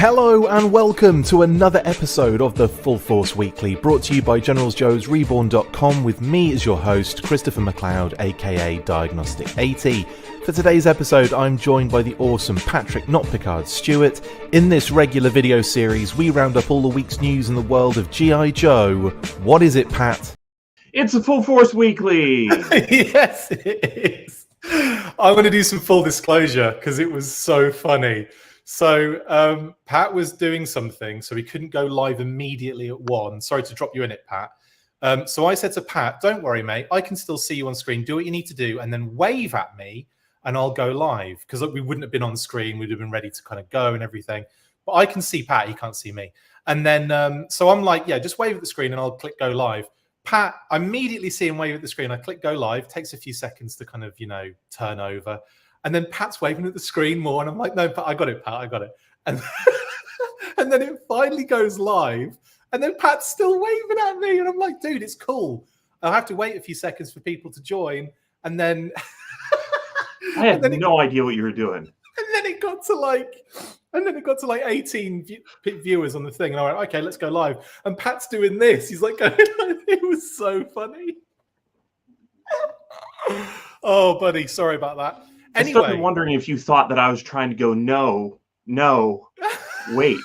Hello and welcome to another episode of the Full Force Weekly, brought to you by Generals Joe's REBORN.com with me as your host, Christopher McLeod AKA Diagnostik80. For today's episode, I'm joined by the awesome Patrick Notpicard Stewart. In this regular video series, we round up all the week's news in the world of G.I. Joe. What is it, Pat? It's a Full Force Weekly! Yes, it is. I'm going to do some full disclosure because it was so funny. So Pat was doing something, so he couldn't go live immediately at 1. Sorry to drop you in it, Pat. So I said to Pat, don't worry, mate. I can still see you on screen. Do what you need to do and then wave at me and I'll go live. Because we wouldn't have been on screen. We'd have been ready to kind of go and everything. But I can see Pat. He can't see me. And then, so I'm like, yeah, just wave at the screen and I'll click go live. Pat, I immediately see him wave at the screen. I click go live. Takes a few seconds to kind of, turn over. And then Pat's waving at the screen more. And I'm like, no, Pat, I got it, Pat, I got it. And, and then it finally goes live. And then Pat's still waving at me. And I'm like, dude, it's cool. I'll have to wait a few seconds for people to join. And then... I had no idea what you were doing. And then it got to like 18 viewers on the thing. And I went, okay, let's go live. And Pat's doing this. He's like, going, it was so funny. Oh, buddy, sorry about that. Anyway, I started wondering if you thought that I was trying to go, no, wait.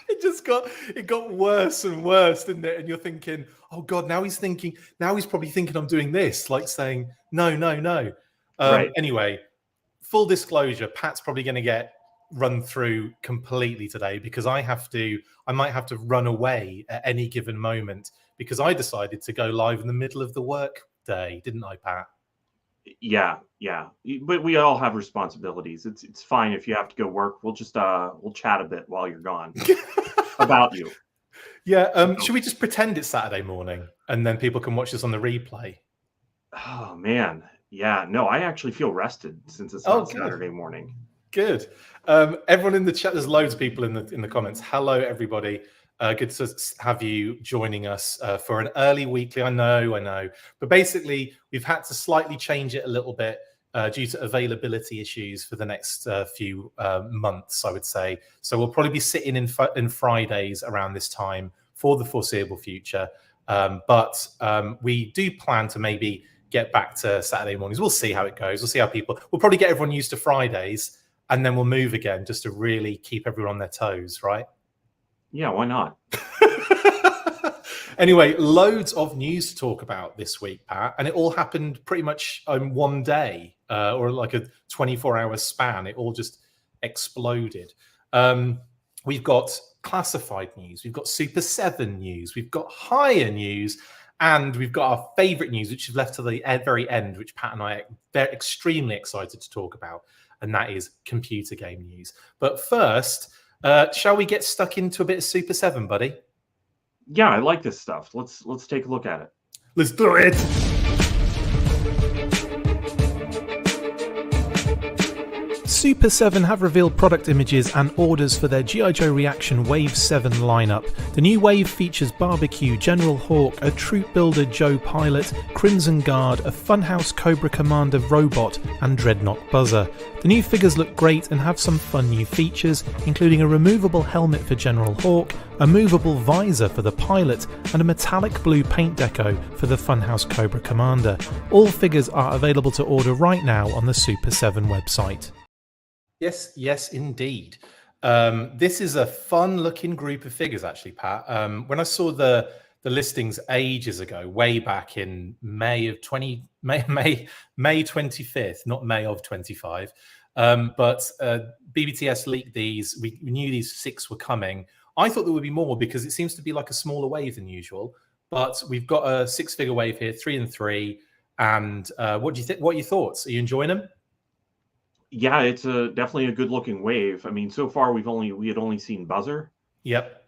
It got worse and worse, didn't it? And you're thinking, oh God, now he's probably thinking I'm doing this, like saying, no. Right. Anyway, full disclosure, Pat's probably going to get run through completely today because I might have to run away at any given moment because I decided to go live in the middle of the work day, didn't I, Pat? Yeah. But we all have responsibilities. It's fine if you have to go work. We'll just we'll chat a bit while you're gone about you. Yeah. Should we just pretend it's Saturday morning and then people can watch this on the replay? Oh man. Yeah. No, I actually feel rested since it's not Saturday morning. Good. Everyone in the chat, there's loads of people in the comments. Hello, everybody. Good to have you joining us for an early weekly. I know. But basically, we've had to slightly change it a little bit due to availability issues for the next few months, I would say. So we'll probably be sitting in Fridays around this time for the foreseeable future. But we do plan to maybe get back to Saturday mornings. We'll see how it goes. We'll see how we'll probably get everyone used to Fridays and then we'll move again just to really keep everyone on their toes, right? Yeah, why not? Anyway, loads of news to talk about this week, Pat, and it all happened pretty much in one day or like a 24-hour span. It all just exploded. We've got classified news, we've got Super 7 news, we've got HIYA news, and we've got our favorite news, which is left to the very end, which Pat and I are extremely excited to talk about, and that is computer game news. But first... shall we get stuck into a bit of Super 7, buddy? Yeah, I like this stuff. Let's take a look at it. Let's do it. Super 7 have revealed product images and orders for their G.I. Joe Reaction Wave 7 lineup. The new wave features Barbecue, General Hawk, a Troop Builder Joe Pilot, Crimson Guard, a Funhouse Cobra Commander Robot, and Dreadnought Buzzer. The new figures look great and have some fun new features, including a removable helmet for General Hawk, a movable visor for the Pilot, and a metallic blue paint deco for the Funhouse Cobra Commander. All figures are available to order right now on the Super 7 website. Yes, indeed. This is a fun-looking group of figures, actually, Pat. When I saw the listings ages ago, way back in May 25th, not May of 25. But BBTS leaked these. We knew these 6 were coming. I thought there would be more because it seems to be like a smaller wave than usual. But we've got a 6-figure wave here, 3 and 3. And what do you think? What are your thoughts? Are you enjoying them? Yeah, it's definitely a good-looking wave. I mean, so far we had only seen Buzzer. Yep.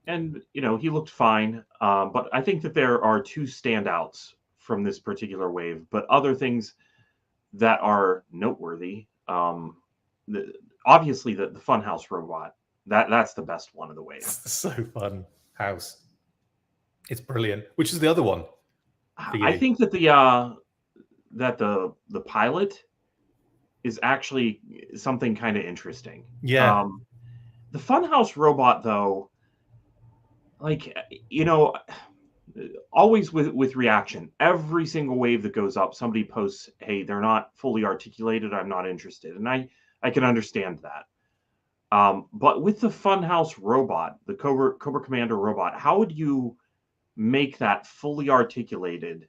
And he looked fine. But I think that there are 2 standouts from this particular wave. But other things that are noteworthy, obviously the Funhouse robot. That's the best one of the wave. So fun house. It's brilliant. Which is the other one? I think that the pilot is actually something kind of interesting. Yeah. The Funhouse robot, though, like, you know, always with reaction, every single wave that goes up, somebody posts, hey, they're not fully articulated, I'm not interested. And I can understand that. But with the Funhouse robot, the Cobra Commander robot, how would you make that fully articulated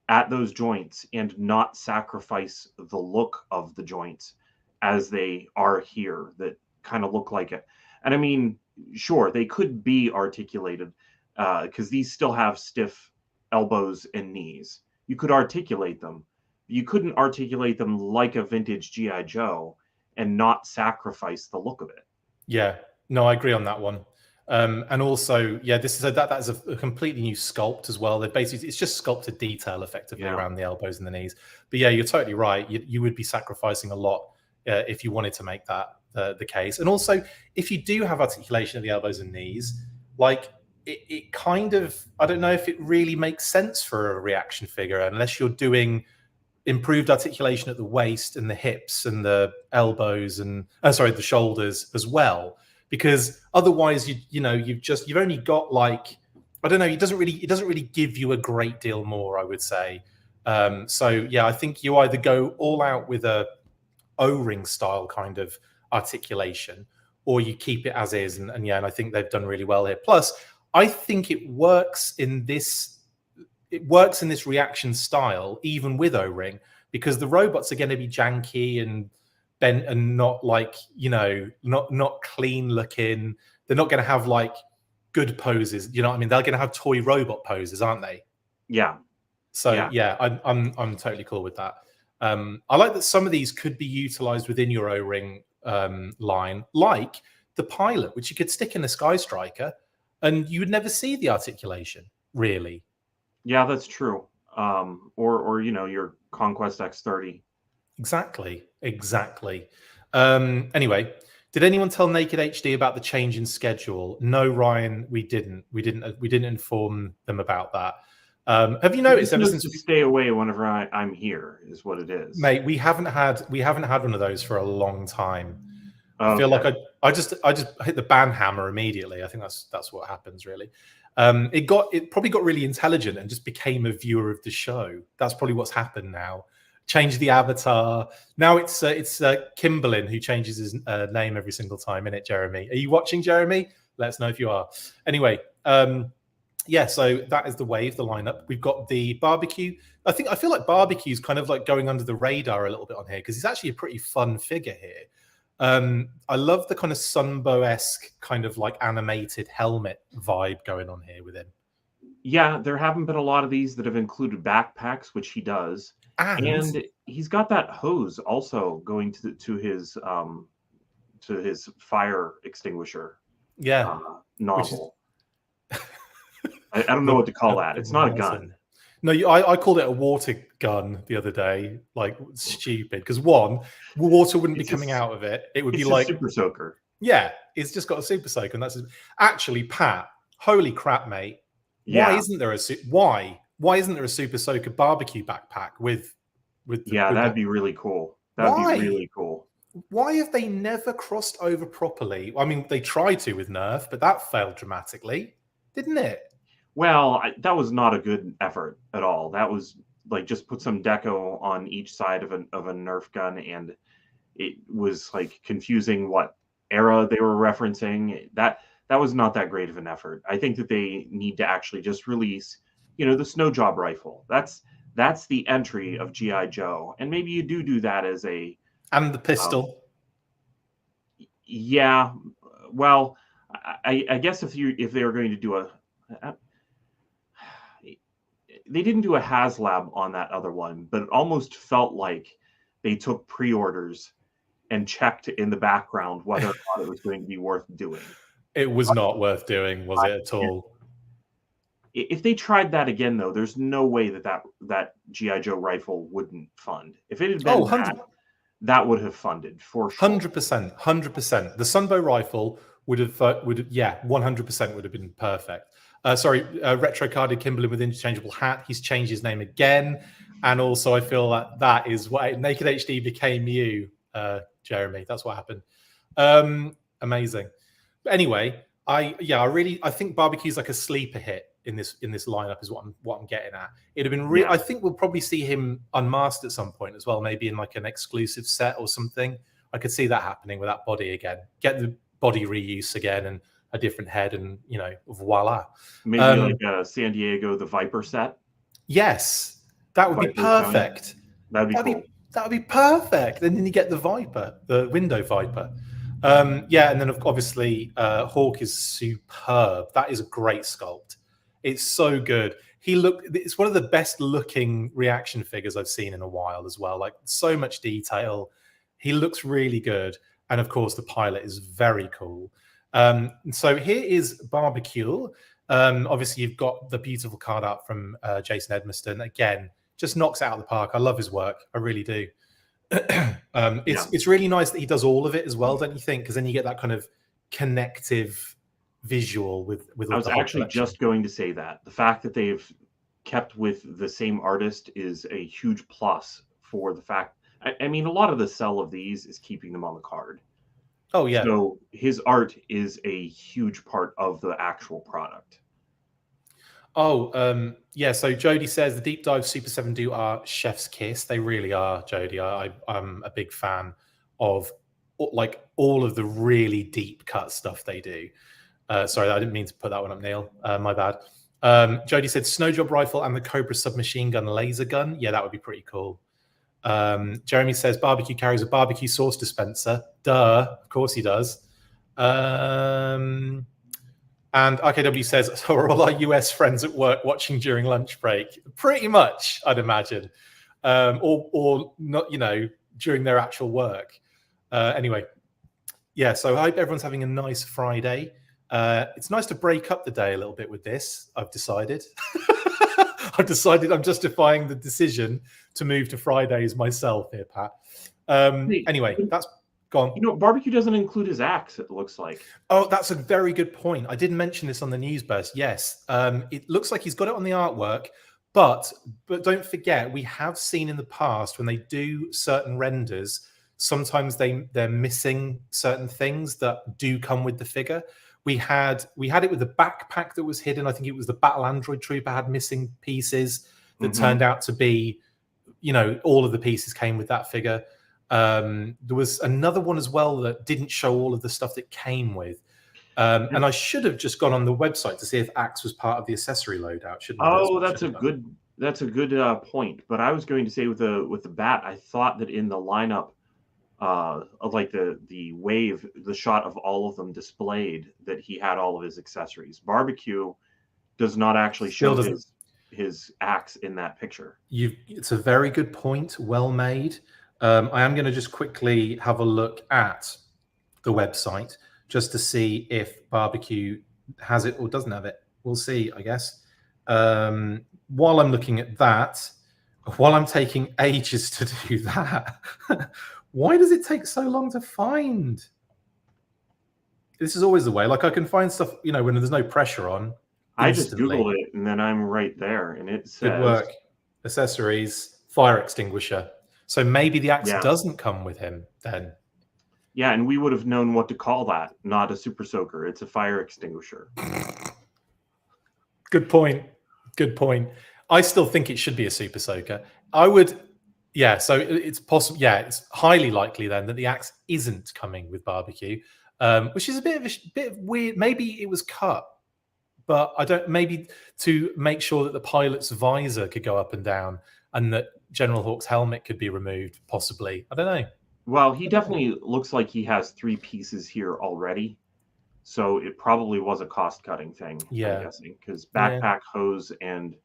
at those joints and not sacrifice the look of the joints as they are here that kind of look like it? And I mean, sure, they could be articulated because these still have stiff elbows and knees. You could articulate them. You couldn't articulate them like a vintage G.I. Joe and not sacrifice the look of it. Yeah, no, I agree on that one. And also, yeah, this is that is a completely new sculpt as well. They're basically, it's just sculpted detail effectively around the elbows and the knees. But yeah, you're totally right. You would be sacrificing a lot if you wanted to make that the case. And also, if you do have articulation at the elbows and knees, like it kind of, I don't know if it really makes sense for a reaction figure unless you're doing improved articulation at the waist and the hips and the elbows and the shoulders as well, because otherwise you've only got, like, I don't know, it doesn't really give you a great deal more, I would say. So yeah, I think you either go all out with a O-ring style kind of articulation, or you keep it as is, and I think they've done really well here. Plus, I think it works in this reaction style even with O-ring, because the robots are going to be janky and bent and not, like, not clean looking. They're not going to have like good poses, you know what I mean? They're going to have toy robot poses, aren't they? Yeah. So yeah, I'm totally cool with that. I like that some of these could be utilized within your O-ring line, like the pilot, which you could stick in a Sky Striker and you would never see the articulation, really. Yeah, that's true. Or your Conquest X30. Exactly. Anyway, did anyone tell Naked HD about the change in schedule? No, Ryan, we didn't. We didn't inform them about that. Have you noticed ever since to stay away whenever I'm here is what it is, mate? We haven't had one of those for a long time. I feel like I just hit the ban hammer immediately. I think that's what happens, really. It probably got really intelligent and just became a viewer of the show. That's probably what's happened now. Changed the avatar. Now it's Kimberlin who changes his name every single time, innit, Jeremy? Are you watching, Jeremy? Let us know if you are. Anyway, yeah, so that is the wave, the lineup. We've got the barbecue. I feel like barbecue's kind of like going under the radar a little bit on here because he's actually a pretty fun figure here. I love the kind of Sunbow-esque kind of like animated helmet vibe going on here with him. Yeah, there haven't been a lot of these that have included backpacks, which he does, and he's got that hose also going to his fire extinguisher. Yeah, nozzle. I don't know what to call that. It's not a gun. No, I called it a water gun the other day. Like, stupid, because one, water wouldn't be coming out of it. It would be like super soaker. Yeah, it's just got a super soaker, and that's actually, Pat. Holy crap, mate! Yeah. Why isn't there a super soaker barbecue backpack with that'd be really cool. That'd be really cool. Why have they never crossed over properly? I mean, they tried to with Nerf, but that failed dramatically, didn't it? Well, that was not a good effort at all. That was like just put some deco on each side of a Nerf gun, and it was like confusing what era they were referencing. That was not that great of an effort. I think that they need to actually just release, the snow job rifle. That's the entry of G.I. Joe, and maybe you do that as a and the pistol. Yeah, well, I guess if they were going to do they didn't do a HasLab on that other one, but it almost felt like they took pre-orders and checked in the background whether or not it was going to be worth doing. It was not worth doing, was it at all? If they tried that again, though, there's no way that G.I. Joe rifle wouldn't fund. If it had been that would have funded for sure. 100%. The Sunbow rifle would have 100% would have been perfect. Retro carded Kimberlin with interchangeable hat. He's changed his name again. And also I feel that is what Naked HD became you, Jeremy. That's what happened. Amazing. Anyway, I think barbecue's like a sleeper hit in this lineup is what I'm getting at. It'd have been I think we'll probably see him unmasked at some point as well, maybe in like an exclusive set or something. I could see that happening with that body again. Get the body reuse again and a different head, and voila. Maybe like a San Diego the Viper set. Yes, that would be perfect. That'd be cool. That would be perfect. And then you get the Viper, the window Viper. And then obviously Hawk is superb. That is a great sculpt. It's so good. It's one of the best looking reaction figures I've seen in a while as well. Like so much detail. He looks really good. And of course the pilot is very cool. So here is Barbecue. Obviously you've got the beautiful card art from Jason Edmiston. Again, just knocks it out of the park. I love his work. I really do. It's really nice that he does all of it as well, don't you think? Because then you get that kind of connective visual with I was actually just going to say that the fact that they've kept with the same artist is a huge plus for the fact. I mean, a lot of the sell of these is keeping them on the card. Oh yeah. So his art is a huge part of the actual product. Oh, yeah. So Jody says the Deep Dive Super 7 do are chef's kiss. They really are, Jody. I'm a big fan of like all of the really deep cut stuff they do. Sorry, I didn't mean to put that one up, Neil. My bad. Jody said snow job rifle and the Cobra submachine gun laser gun. Yeah, that would be pretty cool. Jeremy says barbecue carries a barbecue sauce dispenser. Duh, of course he does. And RKW says, so are all our US friends at work watching during lunch break? Pretty much, I'd imagine. Or not, during their actual work. Anyway, yeah, so I hope everyone's having a nice Friday. It's nice to break up the day a little bit with this, I've decided. I'm justifying the decision to move to Fridays myself here, Pat. Anyway, that's gone. Barbecue doesn't include his axe, it looks like. Oh, that's a very good point. I didn't mention this on the news burst. Yes, it looks like he's got it on the artwork, but don't forget, we have seen in the past when they do certain renders, sometimes they're missing certain things that do come with the figure. We had it with the backpack that was hidden. I think it was the Battle Android Trooper had missing pieces that turned out to be, all of the pieces came with that figure. There was another one as well that didn't show all of the stuff that came with. And I should have just gone on the website to see if Axe was part of the accessory loadout. Shouldn't I? Oh, that's a good point. But I was going to say with the bat, I thought that in the lineup, of like the wave, the shot of all of them displayed, that he had all of his accessories. Barbecue does not actually show his axe in that picture. It's a very good point. Well made. I am going to just quickly have a look at the website just to see if Barbecue has it or doesn't have it. We'll see, I guess. While I'm looking at that, while I'm taking ages to do that, why does it take so long to find? This is always the way. Like I can find stuff, when there's no pressure on. I just Googled it and then I'm right there, and it says good work. Accessories, fire extinguisher. So maybe the axe doesn't come with him then. Yeah, and we would have known what to call that. Not a super soaker. It's a fire extinguisher. Good point. Good point. I still think it should be a super soaker. I would. Yeah, so it's possible. Yeah, it's highly likely then that the axe isn't coming with Barbecue, which is a bit of weird. Maybe it was cut, but I don't. Maybe to make sure that the pilot's visor could go up and down, and that General Hawk's helmet could be removed. Possibly, I don't know. Well, he definitely looks like he has 3 pieces here already, so it probably was a cost-cutting thing. Yeah, I'm guessing, because backpack, hose, and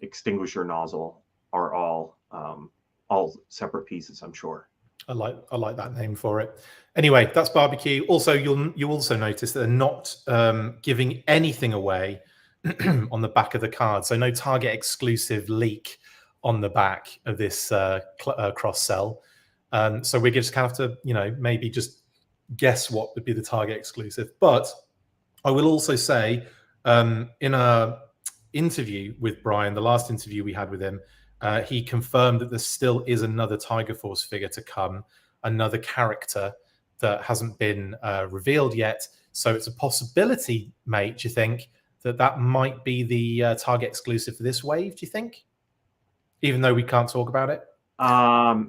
extinguisher nozzle are all separate pieces, I'm sure. I like that name for it. Anyway, that's Barbecue. Also, you also notice that they're not giving anything away on the back of the card. So no Target exclusive leak on the back of this cross sell. So we're just kind of have to, maybe just guess what would be the Target exclusive. But I will also say, in a interview with Brian, the last interview we had with him, he confirmed that there still is another Tiger Force figure to come, another character that hasn't been revealed yet. So it's a possibility, mate. Do you think that might be the Target exclusive for this wave? Do you think? Even though we can't talk about it?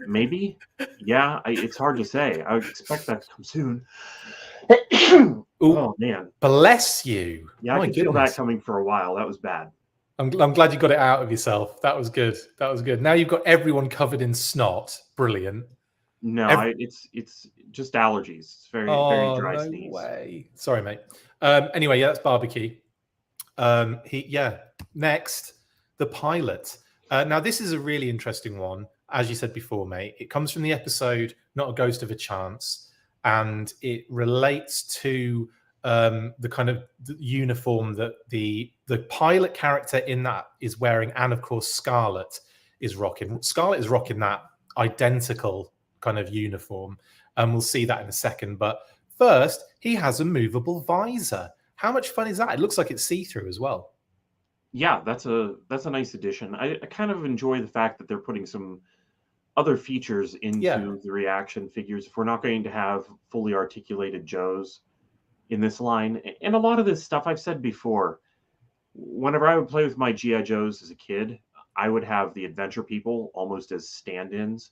Maybe. Yeah, it's hard to say. I would expect that to come soon. Oh, man. Bless you. Yeah, I can feel that coming for a while. That was bad. I'm glad you got it out of yourself. That was good. That was good. Now you've got everyone covered in snot. Brilliant. No, it's just allergies. It's very dry sneeze. No way. Sorry, mate. Anyway, yeah, that's barbecue. Next, the pilot. Now, this is a really interesting one. As you said before, mate, it comes from the episode Not a Ghost of a Chance, and it relates to the kind of uniform that the pilot character in that is wearing, and of course Scarlet is rocking. Scarlet is rocking that identical kind of uniform, and we'll see that in a second. But first, he has a movable visor. How much fun is that? It looks like it's see-through as well. Yeah, that's a nice addition. I kind of enjoy the fact that they're putting some other features into the reaction figures. If we're not going to have fully articulated Joes in this line, and a lot of this stuff I've said before, whenever I would play with my G.I. Joes as a kid, I would have the adventure people almost as stand-ins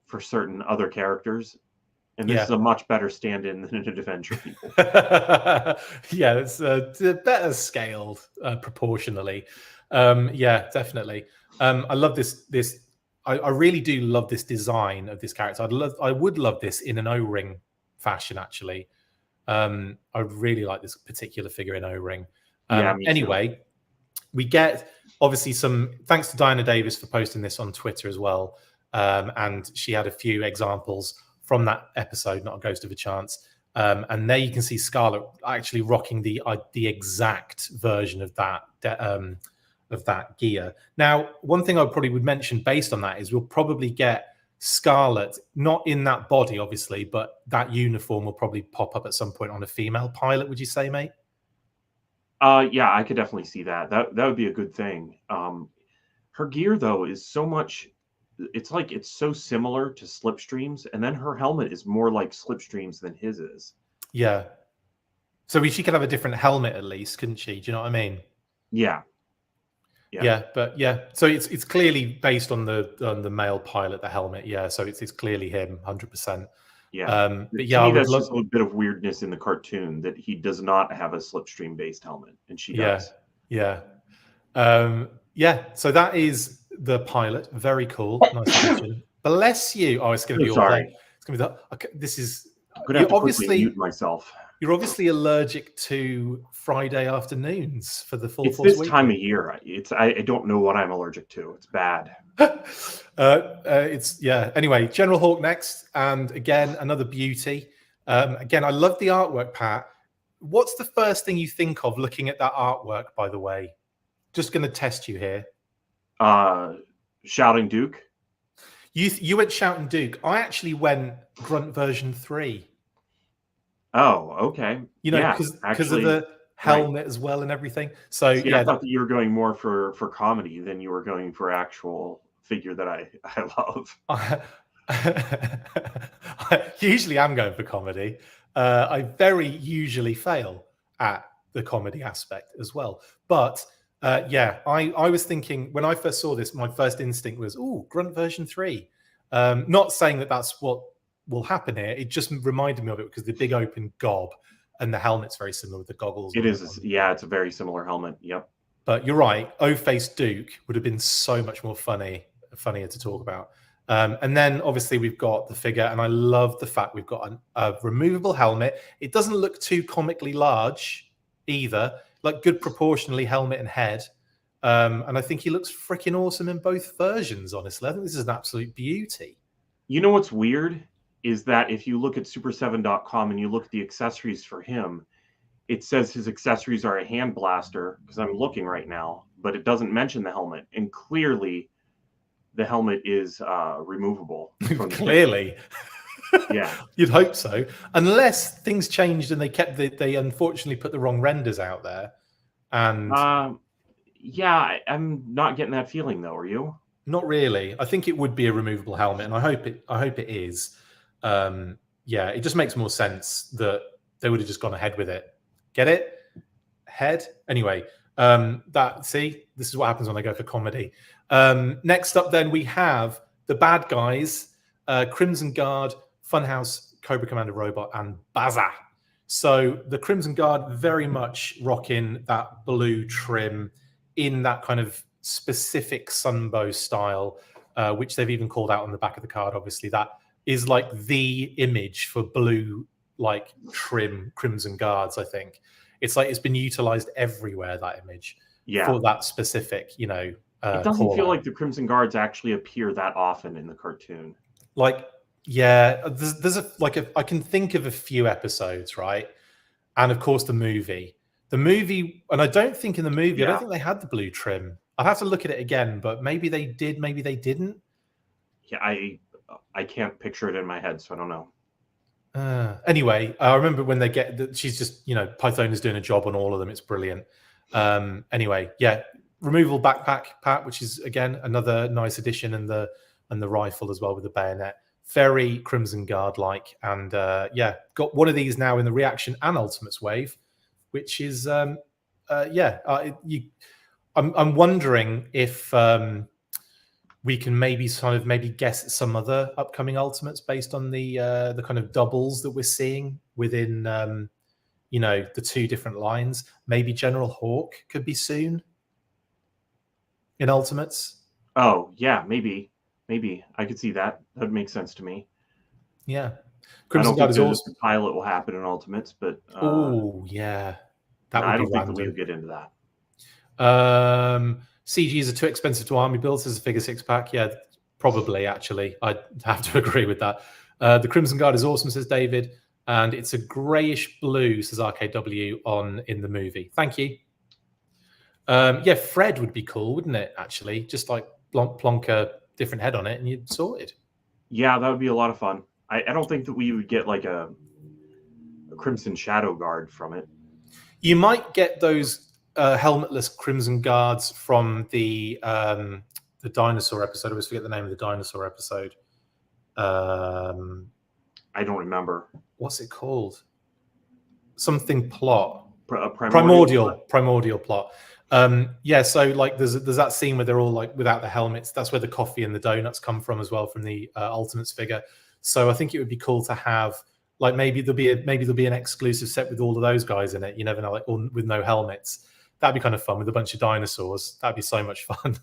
for certain other characters. And this is a much better stand-in than an adventure people. Yeah, it's better scaled proportionally. Yeah, definitely. I love this. I really do love this design of this character. I would love this in an O-ring fashion, actually. I really like this particular figure in O-ring. Anyway, we get obviously some thanks to Diana Davis for posting this on Twitter as well. And she had a few examples from that episode, Not a Ghost of a Chance. And there you can see Scarlet actually rocking the exact version of that gear. Now, one thing I probably would mention based on that is we'll probably get Scarlet, not in that body, obviously, but that uniform will probably pop up at some point on a female pilot, would you say, mate? Yeah, I could definitely see that. That would be a good thing. Her gear, though, is so much... It's like it's so similar to Slipstream's, and then her helmet is more like Slipstream's than his is. Yeah. So she could have a different helmet at least, couldn't she? Do you know what I mean? Yeah. But so it's clearly based on the male pilot, the helmet. Yeah, so it's clearly him, 100%. Yeah. But yeah, that's just a bit of weirdness in the cartoon that he does not have a Slipstream based helmet, and she does. Yeah. So that is the pilot. Very cool. Nice addition. Bless you. Oh, it's going to be all day. It's going to be okay, this is. I'm going to have to obviously mute myself. You're obviously allergic to Friday afternoons for the full. It's this time of year. I don't know what I'm allergic to. It's bad. Anyway, General Hawk next, and again another beauty. Again, I love the artwork, Pat. What's the first thing you think of looking at that artwork? By the way, just going to test you here. Shouting Duke. You went Shouting Duke. I actually went Grunt version 3. Oh, okay. You know, because of the helmet as well and everything. So I thought that you were going more for comedy than you were going for actual figure that I love. I usually am going for comedy. I very usually fail at the comedy aspect as well. But I was thinking when I first saw this, my first instinct was, Grunt version 3. Not saying that that's what will happen here. It just reminded me of it because the big open gob and the helmet's very similar with the goggles. It is. Yeah, it's a very similar helmet. Yep. But you're right. O-Face Duke would have been so much more funnier to talk about. And then obviously we've got the figure, and I love the fact we've got a removable helmet. It doesn't look too comically large either. Like good proportionally helmet and head. And I think he looks freaking awesome in both versions, honestly. I think this is an absolute beauty. You know what's weird is that if you look at super7.com and you look at the accessories for him, it says his accessories are a hand blaster, because I'm looking right now, but it doesn't mention the helmet. And clearly the helmet is removable. Clearly. Yeah. You'd hope so. Unless things changed and they unfortunately put the wrong renders out there. And I'm not getting that feeling though, are you? Not really. I think it would be a removable helmet, and I hope it is. It just makes more sense that they would have just gone ahead with it. Get it? Head? Anyway, see, this is what happens when I go for comedy. Next up then we have the bad guys, Crimson Guard, Funhouse, Cobra Commander Robot, and Baza. So the Crimson Guard very much rocking that blue trim in that kind of specific Sunbow style, which they've even called out on the back of the card. Obviously, that is like the image for blue, like trim Crimson Guards. I think it's like it's been utilized everywhere. That image, for that specific, you know. It doesn't feel like the Crimson Guards actually appear that often in the cartoon. Like, yeah, there's I can think of a few episodes, right? And of course the movie, and I don't think in the movie, I don't think they had the blue trim. I'd have to look at it again, but maybe they did, maybe they didn't. Yeah, I can't picture it in my head, so I don't know. Anyway, I remember when they get, she's just, you know, Python is doing a job on all of them. It's brilliant. Anyway, yeah, removable backpack, Pat, which is again another nice addition, and the rifle as well with the bayonet. Very Crimson Guard like, and yeah, got one of these now in the reaction and ultimates wave, which is I'm wondering if we can maybe guess at some other upcoming ultimates based on the kind of doubles that we're seeing within you know, the two different lines. Maybe General Hawk could be soon in ultimates. Oh yeah, maybe I could see that. That makes sense to me. Yeah, Crimson Guard is also the pilot will happen in ultimates, but oh yeah, I don't think that we'll get into that. CGs are too expensive to army builds as a figure 6-pack. Yeah, probably. Actually, I'd have to agree with that. The Crimson Guard is awesome, says David, and it's a grayish blue, says RKW in the movie. Thank you. Yeah, Fred would be cool, wouldn't it? Actually, just like plonk a different head on it and you'd sorted. Yeah, that would be a lot of fun. I don't think that we would get like a Crimson Shadow Guard from it. You might get those helmetless Crimson Guards from the dinosaur episode. I always forget the name of the dinosaur episode. I don't remember. What's it called? Something plot. Primordial plot. Yeah, so like there's that scene where they're all like without the helmets. That's where the coffee and the donuts come from as well, from the Ultimates figure. So I think it would be cool to have, like, maybe there'll be an exclusive set with all of those guys in it. You never know, like, or with no helmets. That'd be kind of fun with a bunch of dinosaurs. That'd be so much fun.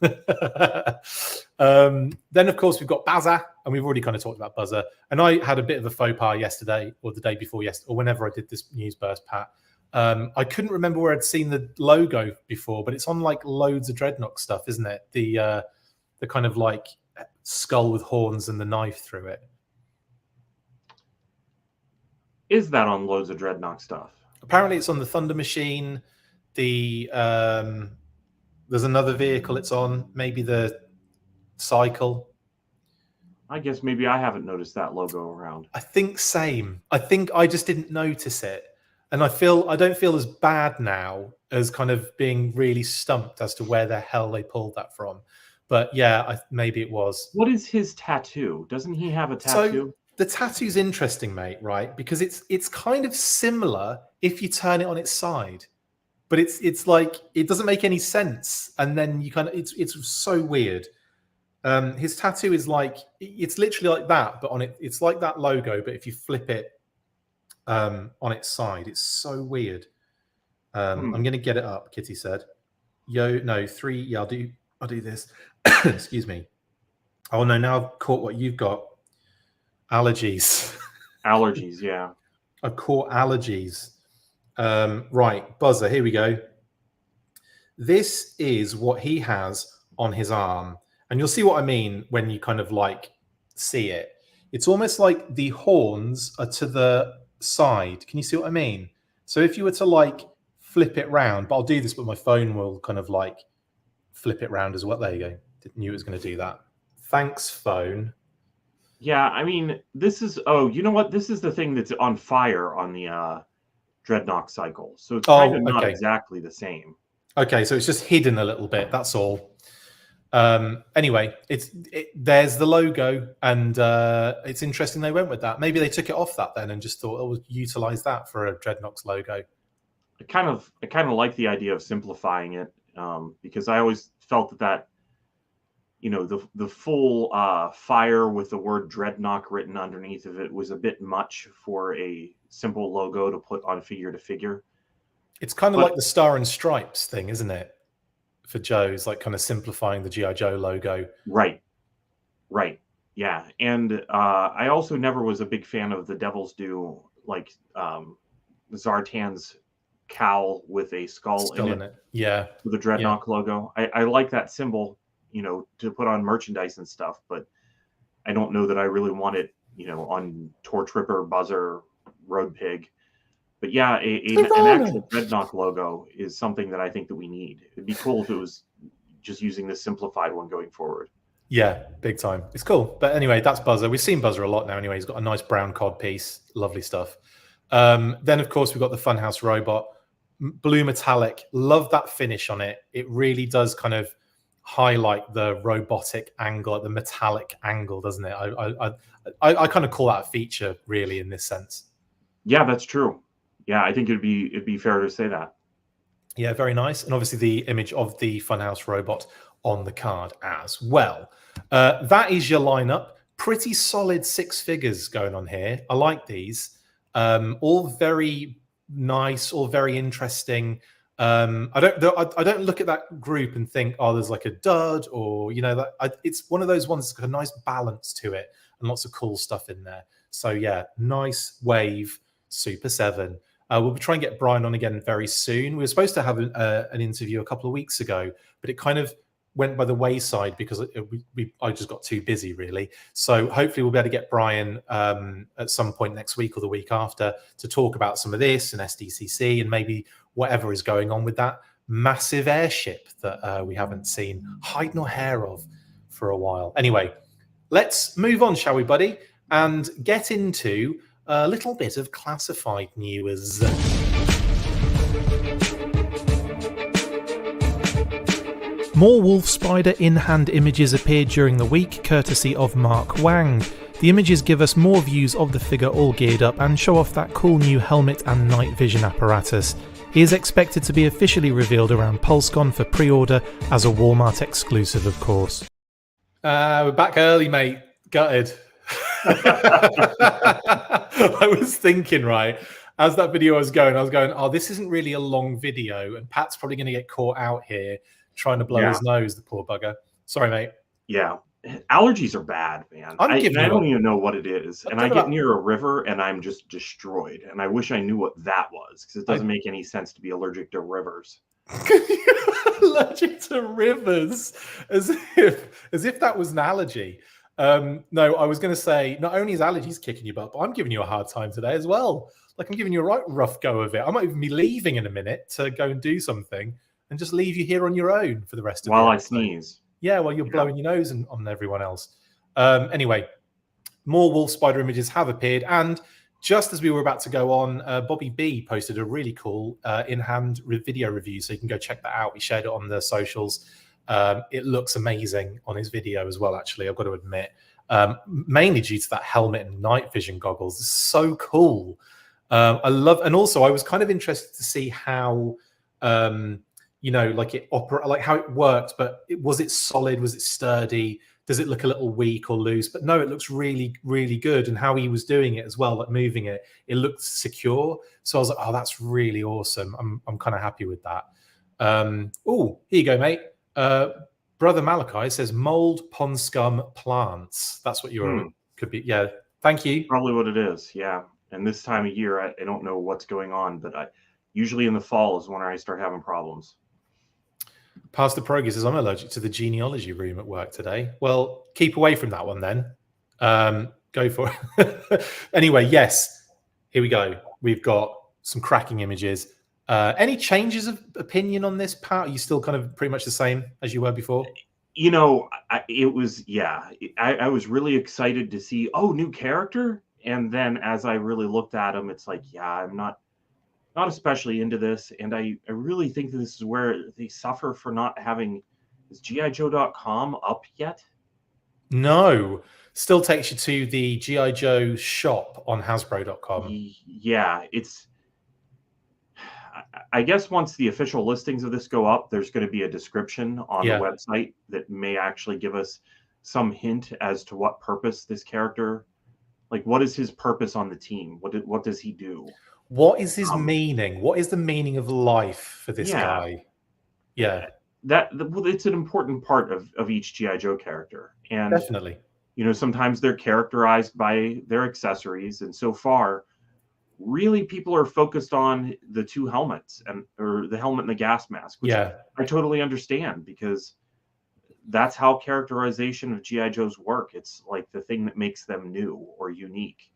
Then of course we've got Baza, and we've already kind of talked about Buzzer. And I had a bit of a faux pas yesterday, or the day before yesterday, or whenever I did this news burst, Pat. I couldn't remember where I'd seen the logo before, but it's on like loads of Dreadnought stuff, isn't it? The kind of like skull with horns and the knife through it. Is that on loads of Dreadnought stuff? Apparently, it's on the Thunder Machine. There's another vehicle it's on. Maybe the Cycle. I guess maybe I haven't noticed that logo around. I think same. I think I just didn't notice it. And I don't feel as bad now as kind of being really stumped as to where the hell they pulled that from. But yeah, maybe it was. What is his tattoo? Doesn't he have a tattoo? So the tattoo's interesting, mate, right? Because it's kind of similar if you turn it on its side. But it's like, it doesn't make any sense. And then you kind of, it's so weird. His tattoo is like, it's literally like that, but on it, it's like that logo, but if you flip it on its side, it's so weird. I'm gonna get it up, Kitty said. No, 3, yeah, I'll do this. Excuse me. Oh no, now I've caught what you've got. Allergies. Allergies, yeah. I've caught allergies. Right, Buzzer, here we go. This is what he has on his arm. And you'll see what I mean when you kind of like see it. It's almost like the horns are to the side. Can you see what I mean? So if you were to like flip it round, but I'll do this, but my phone will kind of like flip it round as well. There you go. Didn't knew it was going to do that. Thanks, phone. Yeah, I mean, this is, oh, you know what? This is the thing that's on fire on the Dreadnought cycle. So it's kind of not exactly the same. Okay, so it's just hidden a little bit. That's all. Anyway, there's the logo, and it's interesting they went with that. Maybe they took it off that then and just thought, oh, we'll utilize that for a Dreadnoks logo. I kind of like the idea of simplifying it, because I always felt that you know, the full fire with the word Dreadnought written underneath of it was a bit much for a simple logo to put on figure to figure. It's kind of like the Star and Stripes thing, isn't it? For Joe's, like kind of simplifying the G.I. Joe logo. Right. Yeah. And I also never was a big fan of the Devil's Due, like Zartan's cowl with a skull in it. Yeah. With the Dreadnought logo. I like that symbol, you know, to put on merchandise and stuff, but I don't know that I really want it, you know, on Torch Ripper, Buzzer, Road Pig. But yeah, an actual Dreadnought logo is something that I think that we need. It'd be cool if it was just using the simplified one going forward. Yeah, big time. It's cool. But anyway, that's Buzzer. We've seen Buzzer a lot now anyway. He's got a nice brown cod piece. Lovely stuff. Then, of course, we've got the Funhouse robot. Blue metallic. Love that finish on it. It really does kind of highlight the robotic angle, the metallic angle, doesn't it? I kind of call that a feature, really, in this sense. Yeah, that's true. Yeah, I think it'd be fair to say that. Yeah, very nice. And obviously the image of the Funhouse robot on the card as well. That is your lineup. Pretty solid 6 figures going on here. I like these. All very nice, all very interesting. I don't look at that group and think, oh, there's like a dud, or you know, it's one of those ones that's got a nice balance to it and lots of cool stuff in there. So yeah, nice wave Super 7. We'll try and get Brian on again very soon. We were supposed to have an interview a couple of weeks ago, but it kind of went by the wayside because I just got too busy, really. So hopefully we'll be able to get Brian at some point next week or the week after to talk about some of this and SDCC and maybe whatever is going on with that massive airship that we haven't seen hide nor hair of for a while. Anyway, let's move on, shall we, buddy, and get into a little bit of classified news. More Wolf Spider in-hand images appeared during the week, courtesy of Mark Wang. The images give us more views of the figure all geared up and show off that cool new helmet and night vision apparatus. He is expected to be officially revealed around PulseCon for pre-order as a Walmart exclusive, of course. We're back early, mate. Gutted. I was thinking, right, as that video was going, oh, this isn't really a long video, and Pat's probably going to get caught out here trying to blow his nose, the poor bugger. Sorry, mate. Yeah. Allergies are bad, man. I don't even know what it is. And I get near a river and I'm just destroyed. And I wish I knew what that was, because it doesn't make any sense to be allergic to rivers. Allergic to rivers? As if that was an allergy. No, I was going to say, not only is allergies kicking you butt, but I'm giving you a hard time today as well. Like, I'm giving you a right rough go of it. I might even be leaving in a minute to go and do something and just leave you here on your own for the rest of the day. While I sneeze. Yeah, while you're blowing your nose on everyone else. Anyway, more Wolf Spider images have appeared. And just as we were about to go on, Bobby B posted a really cool in-hand video review. So you can go check that out. We shared it on the socials. It looks amazing on his video as well, actually, I've got to admit. Mainly due to that helmet and night vision goggles. It's so cool. I love, and also I was kind of interested to see how, you know, like like how it worked, but was it solid? Was it sturdy? Does it look a little weak or loose? But no, it looks really, really good. And how he was doing it as well, like moving it, it looked secure. So I was like, oh, that's really awesome. I'm kind of happy with that. Oh, here you go, mate. Brother Malachi says mold, pond scum, plants. That's what could be. Yeah, thank you. Probably what it is. Yeah. And this time of year, I don't know what's going on, but usually in the fall is when I start having problems. Pastor Progi says, I'm allergic to the genealogy room at work today. Well, keep away from that one then. Go for it. Anyway, yes, here we go. We've got some cracking images. Any changes of opinion on this, Pat? Are you still kind of pretty much the same as you were before? You know, I was really excited to see, new character. And then as I really looked at him, it's like, yeah, I'm not especially into this. And I really think that this is where they suffer for not having Is GIJoe.com up yet? No, still takes you to the GI Joe shop on Hasbro.com. Yeah, it's. I guess once the official listings of this go up, there's going to be a description on the website that may actually give us some hint as to what purpose this character, like what is his purpose on the team? What does he do? What is his meaning? What is the meaning of life for this guy? Yeah. Well, it's an important part of each GI Joe character, and definitely, you know, sometimes they're characterized by their accessories, and so far, really, people are focused on the two helmets or the helmet and the gas mask, which I totally understand, because that's how characterization of GI Joes work. It's like the thing that makes them new or unique,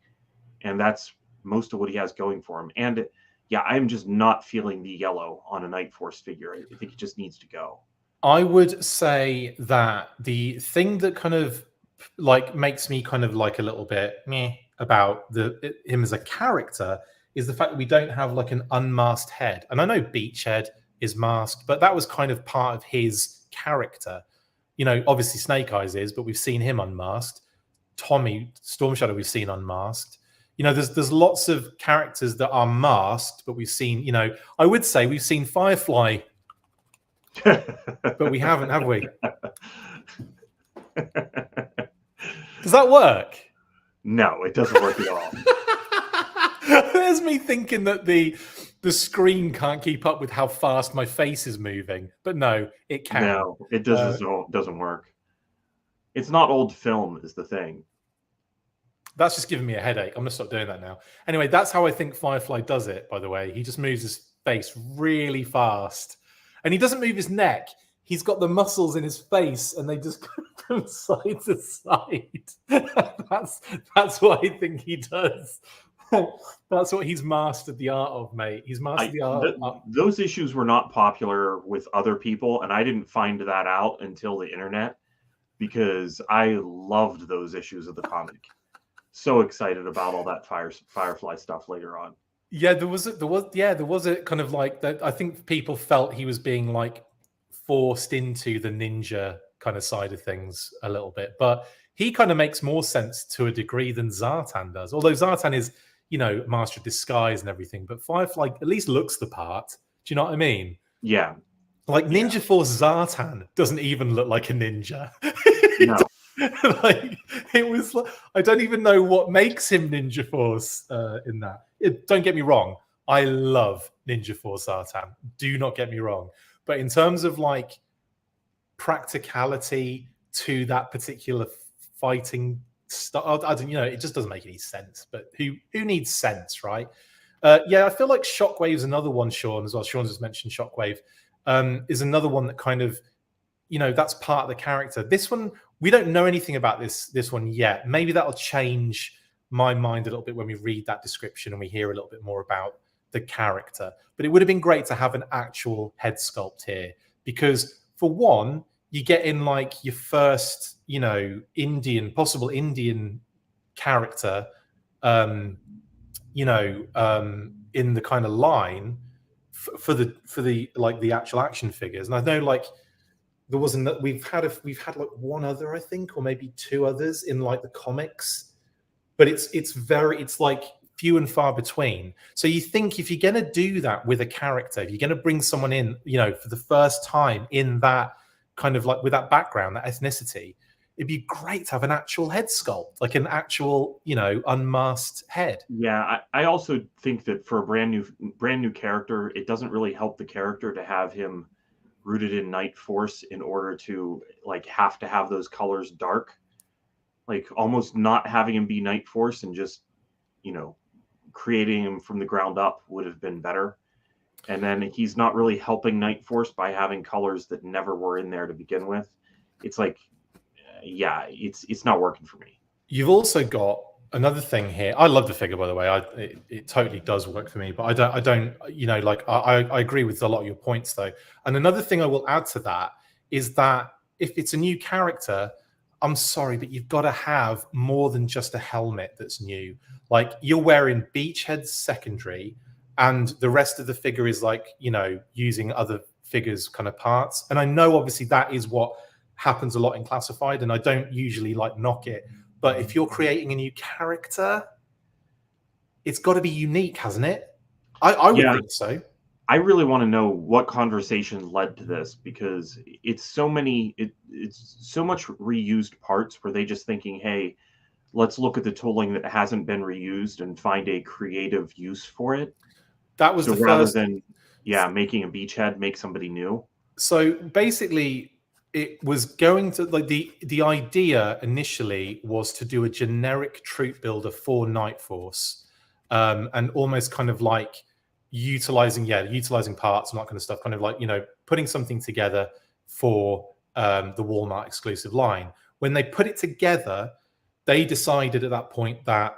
and that's most of what he has going for him. And yeah, I'm just not feeling the yellow on a Night Force figure. I think it just needs to go. I would say that the thing that kind of like makes me kind of like a little bit meh about him as a character is the fact that we don't have like an unmasked head. And I know Beachhead is masked, but that was kind of part of his character. You know, obviously Snake Eyes is, but we've seen him unmasked. Tommy, Storm Shadow, we've seen unmasked. You know, there's lots of characters that are masked, but we've seen, you know, I would say we've seen Firefly, but we haven't, have we? Does that work? No, it doesn't work at all. There's me thinking that the screen can't keep up with how fast my face is moving, but no, it can. No, it doesn't work. It's not old film is the thing. That's just giving me a headache. I'm going to stop doing that now. Anyway, that's how I think Firefly does it, by the way. He just moves his face really fast. And he doesn't move his neck. He's got the muscles in his face, and they just go from side to side. That's what I think he does. That's what he's mastered the art of, mate. He's mastered the art of... Those issues were not popular with other people, and I didn't find that out until the internet, because I loved those issues of the comic. So excited about all that Firefly stuff later on. Yeah, there was a kind of like that. I think people felt he was being like forced into the ninja kind of side of things a little bit, but he kind of makes more sense to a degree than Zartan does. Although Zartan is, you know, master of disguise and everything, but Firefly at least looks the part. Do you know what I mean? Yeah. Like Ninja Force Zartan doesn't even look like a ninja. No. Like it was, I don't even know what makes him Ninja Force in that. Don't get me wrong, I love Ninja Force Zartan. Do not get me wrong, but in terms of like practicality to that particular fighting style, I don't, you know, it just doesn't make any sense. But who needs sense, right? Yeah, I feel like Shockwave's another one, Sean, as well. Sean just mentioned Shockwave is another one that kind of, you know, that's part of the character. This one, we don't know anything about this one yet. Maybe that'll change my mind a little bit when we read that description and we hear a little bit more about the character. But it would have been great to have an actual head sculpt here, because for one, you get in like your first, you know, possible Indian character, you know, in the kind of line for the like the actual action figures. And I know like there wasn't, we've had like one other, I think, or maybe two others in like the comics, but it's like few and far between. So you think if you're going to do that with a character, if you're going to bring someone in, you know, for the first time in that kind of like with that background, that ethnicity, it'd be great to have an actual head sculpt, like an actual, you know, unmasked head. Yeah, I also think that for a brand new character, it doesn't really help the character to have him rooted in Night Force in order to like have to have those colors dark, like almost not having him be Night Force and just, you know, creating him from the ground up would have been better. And then he's not really helping Night Force by having colors that never were in there to begin with. It's like, yeah, it's not working for me. You've also got another thing here. I love the figure, by the way. It totally does work for me, but I don't, you know, like I agree with a lot of your points though. And another thing I will add to that is that if it's a new character, I'm sorry, but you've got to have more than just a helmet that's new. Like you're wearing Beachhead's secondary, and the rest of the figure is like, you know, using other figures kind of parts. And I know obviously that is what happens a lot in classified, and I don't usually like knock it. But if you're creating a new character, it's got to be unique, hasn't it? I would think so. I really want to know what conversation led to this, because it's so many, it's so much reused parts where they just thinking, hey, let's look at the tooling that hasn't been reused and find a creative use for it. That was so the rather first than making a beachhead, make somebody new. So basically, it was going to like the idea initially was to do a generic troop builder for Night Force, and almost kind of like utilizing parts and that kind of stuff, kind of like, you know, putting something together for the Walmart exclusive line. When they put it together, they decided at that point that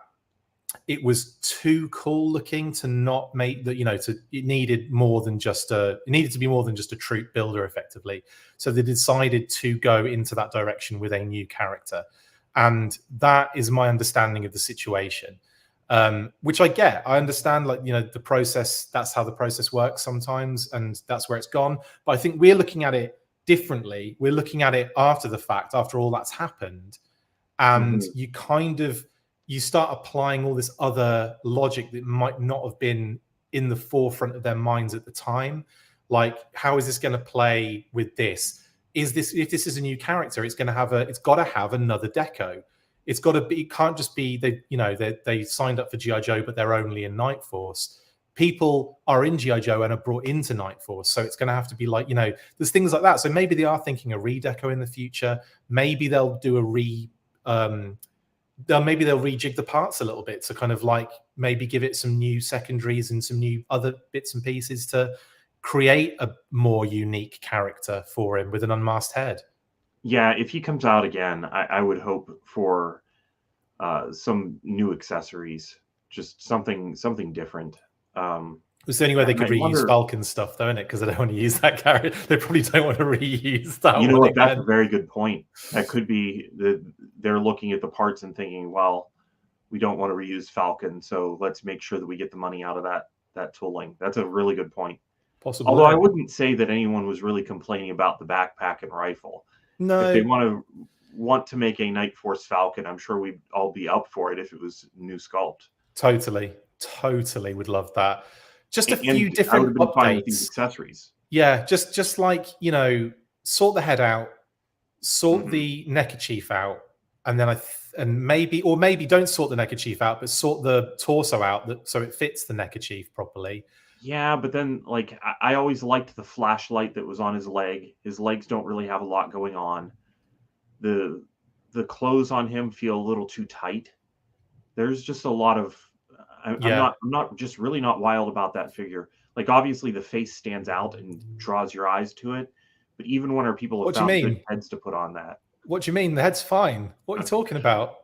it was too cool looking to not make that, you know, it needed to be more than just a troop builder effectively. So they decided to go into that direction with a new character. And that is my understanding of the situation. Which I get. I understand, like, you know, the process, that's how the process works sometimes, and that's where it's gone. But I think we're looking at it differently. We're looking at it after the fact, after all that's happened. And you start applying all this other logic that might not have been in the forefront of their minds at the time. Like, how is this going to play with this? If this is a new character, it's got to have another deco. It's got to be, it can't just be they signed up for G.I. Joe, but they're only in Night Force. People are in G.I. Joe and are brought into Night Force. So it's going to have to be like, you know, there's things like that. So maybe they are thinking a redeco in the future. Maybe they'll do maybe they'll rejig the parts a little bit to kind of like maybe give it some new secondaries and some new other bits and pieces to create a more unique character for him with an unmasked head. Yeah, if he comes out again, I would hope for some new accessories, just something different. It's the only way they could reuse Falcon stuff, though, isn't it? Because they don't want to use that character. They probably don't want to reuse that. You know what? That's a very good point. That could be they're looking at the parts and thinking, well, we don't want to reuse Falcon, so let's make sure that we get the money out of that tooling. That's a really good point. Possibly. Although I wouldn't say that anyone was really complaining about the backpack and rifle. No. If they want to make a Night Force Falcon, I'm sure we'd all be up for it if it was new sculpt. Totally would love that. Just a few different updates. These accessories. Yeah, just like, you know, sort the head out, sort the neckerchief out, and then maybe don't sort the neckerchief out, but sort the torso out so it fits the neckerchief properly. Yeah, but then, like, I always liked the flashlight that was on his leg. His legs don't really have a lot going on. The clothes on him feel a little too tight. There's just a lot of I'm not just really not wild about that figure. Like, obviously the face stands out and draws your eyes to it, but even when people have found good heads to put on that. What do you mean? The head's fine. What are you talking about?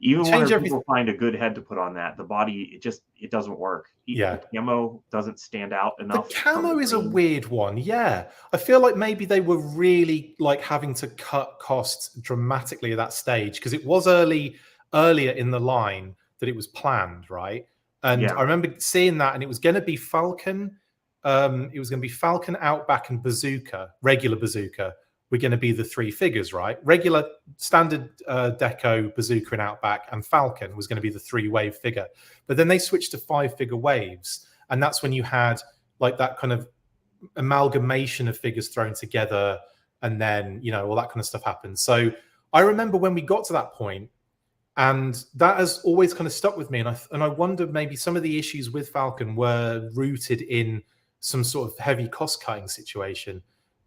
Even when people find a good head to put on that, the body, it doesn't work. Even the camo doesn't stand out enough. The camo is a weird one. Yeah. I feel like maybe they were really like having to cut costs dramatically at that stage, because it was earlier in the line that it was planned, right? And I remember seeing that, and it was going to be Falcon. It was going to be Falcon, Outback, and Bazooka, regular Bazooka. We're going to be the three figures, right? Regular, standard deco, Bazooka, and Outback, and Falcon was going to be the 3-wave figure. But then they switched to 5-figure waves, and that's when you had like that kind of amalgamation of figures thrown together, and then, you know, all that kind of stuff happened. So I remember when we got to that point, and that has always kind of stuck with me. And I wonder maybe some of the issues with Falcon were rooted in some sort of heavy cost-cutting situation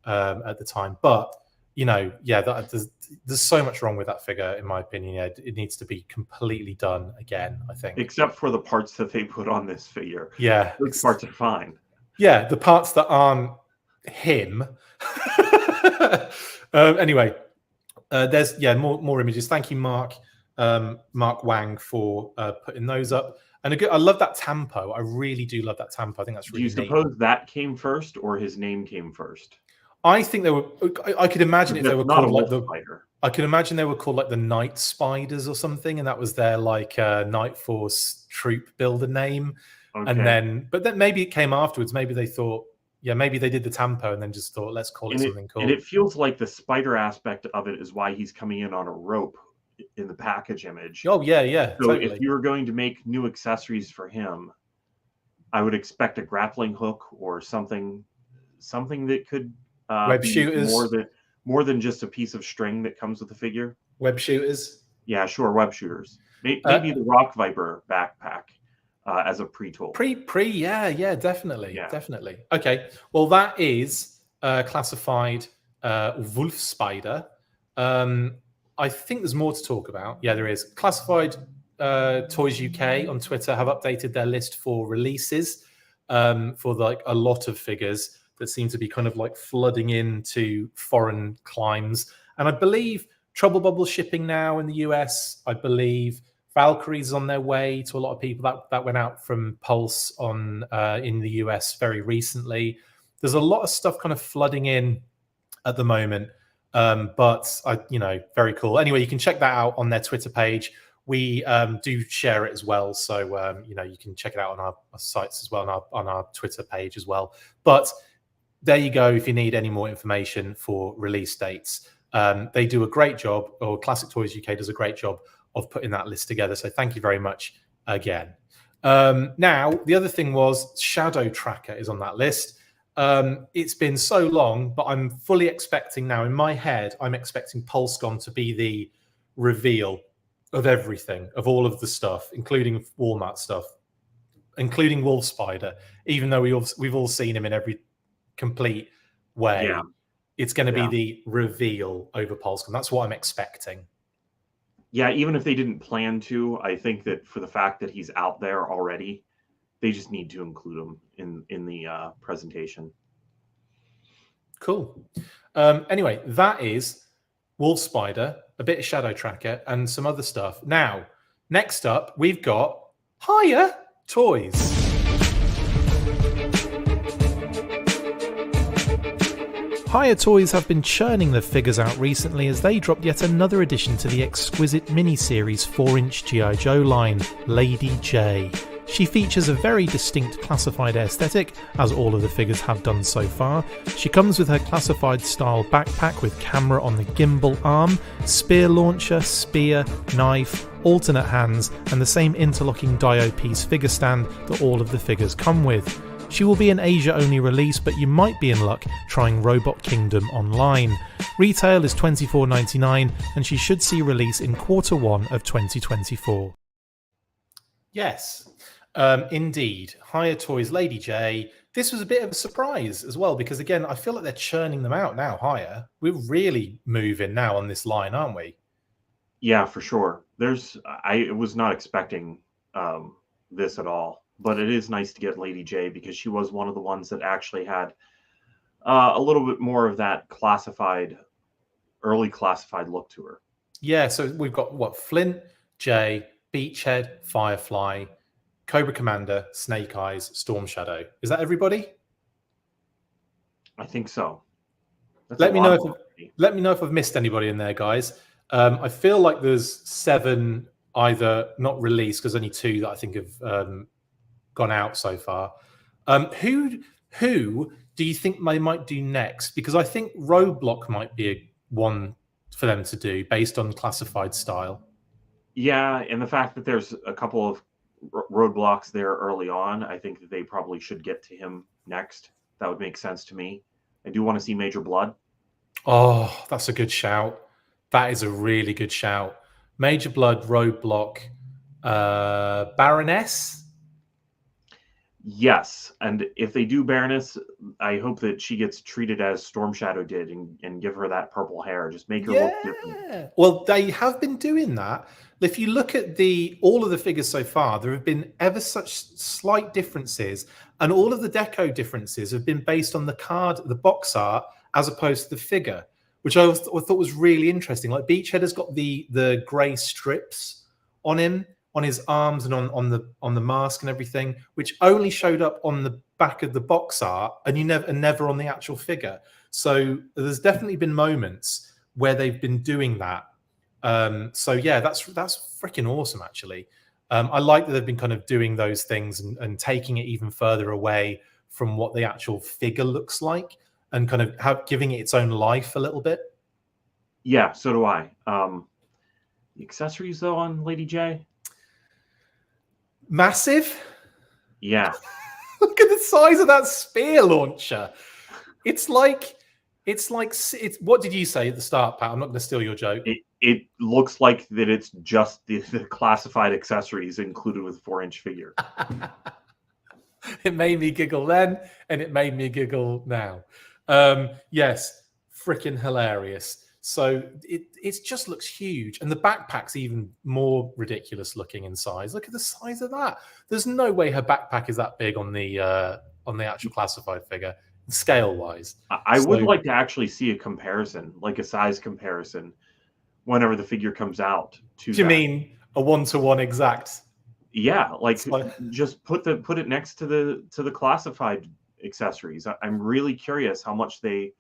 at the time. But, you know, there's so much wrong with that figure, in my opinion. Yeah, it needs to be completely done again, I think. Except for the parts that they put on this figure. Yeah. Those parts are fine. Yeah, the parts that aren't him. Anyway, there's, more images. Thank you, Mark Wang, for putting those up. And I love that tempo. I really do love that tempo. I think that's really neat. Do you suppose that came first, or his name came first? I think they were. I could imagine if they were called like I could imagine they were called like the Night Spiders or something, and that was their like Night Force troop builder name. Okay. And then, but then maybe it came afterwards. Maybe they thought, Yeah, maybe they did the tampo and then just thought, let's call it something cool. And it feels like the spider aspect of it is why he's coming in on a rope in the package image. Oh yeah, yeah. So totally. if you were going to make new accessories for him, I would expect a grappling hook or something that could web be shooters, more than just a piece of string that comes with the figure. Web shooters. Yeah, sure, web shooters. Maybe the Rock Viper backpack as a pre-tool. Yeah, definitely. Okay, well that is classified Wolf Spider. I think there's more to talk about. Yeah, there is. Classified Toys UK on Twitter have updated their list for releases for like a lot of figures that seem to be kind of like flooding into foreign climes. And I believe Trouble Bubble shipping now in the US. I believe Valkyrie's on their way to a lot of people. That went out from Pulse on in the US very recently. There's a lot of stuff kind of flooding in at the moment. But very cool. Anyway, you can check that out on their Twitter page. We do share it as well, so you can check it out on our sites as well, on our Twitter page as well. But there you go. If you need any more information for release dates, they do a great job, or Classic Toys UK does a great job of putting that list together. So thank you very much again. Now, the other thing was Shadow Tracker is on that list. It's been so long, but I'm fully expecting now in my head, I'm expecting Pulsegon to be the reveal of everything, of all of the stuff, including Walmart stuff, including Wolf Spider, even though we've all seen him in every complete way. Yeah. It's going to be the reveal over Pulsegon. That's what I'm expecting. Yeah, even if they didn't plan to, I think that for the fact that he's out there already, they just need to include him in the presentation. Cool. Anyway, that is Wolf Spider, a bit of Shadow Tracker, and some other stuff. Now, next up, we've got HIYA Toys. HIYA Toys have been churning the figures out recently as they dropped yet another addition to the exquisite mini-series 4-inch G.I. Joe line, Lady J. She features a very distinct classified aesthetic, as all of the figures have done so far. She comes with her classified style backpack with camera on the gimbal arm, spear launcher, spear, knife, alternate hands, and the same interlocking Dio piece figure stand that all of the figures come with. She will be an Asia-only release, but you might be in luck trying Robot Kingdom online. Retail is $24.99, and she should see release in Q1 of 2024. Yes, indeed. HIYA Toys Lady J. This was a bit of a surprise as well, because again, I feel like they're churning them out now, HIYA. We're really moving now on this line, aren't we? Yeah, for sure. I was not expecting this at all. But it is nice to get Lady J because she was one of the ones that actually had a little bit more of that early classified look to her. Yeah, so we've got Flint, J, Beachhead, Firefly, Cobra Commander, Snake Eyes, Storm Shadow. Is that everybody? I think so. Let me know if I've missed anybody in there, guys. I feel like there's 7 either not released, because only 2 that I think have gone out so far. Who do you think they might do next? Because I think Roadblock might be one for them to do based on classified style. Yeah, and the fact that there's a couple of roadblocks there early on, I think that they probably should get to him next. That would make sense to me. I do want to see Major Blood. Oh, that's a good shout. That is a really good shout. Major Blood, Roadblock, Baroness. Yes, and if they do Baroness, I hope that she gets treated as Storm Shadow did and give her that purple hair. Just make her look different. Well, they have been doing that. If you look at all of the figures so far, there have been ever such slight differences, and all of the deco differences have been based on the box art, as opposed to the figure, which I thought was really interesting. Like Beachhead has got the grey strips on him, on his arms and on the mask and everything, which only showed up on the back of the box art and never on the actual figure. So there's definitely been moments where they've been doing that. So yeah, that's freaking awesome, actually. I like that they've been kind of doing those things and taking it even further away from what the actual figure looks like, and kind of giving it its own life a little bit. Yeah, so do I. The accessories though on Lady J, massive. Yeah. Look at the size of that spear launcher. It's like what did you say at the start, Pat? I'm not going to steal your joke. It looks like that it's just the classified accessories included with a 4-inch figure. It made me giggle then, and it made me giggle now. Yes, freaking hilarious. So it just looks huge, and the backpack's even more ridiculous looking in size. Look at the size of that. There's no way her backpack is that big on the actual classified figure, scale wise. I would like to actually see a comparison, like a size comparison, whenever the figure comes out. Do you mean a 1-to-1 exact? Yeah, like just put it next to the classified accessories. I'm really curious how much they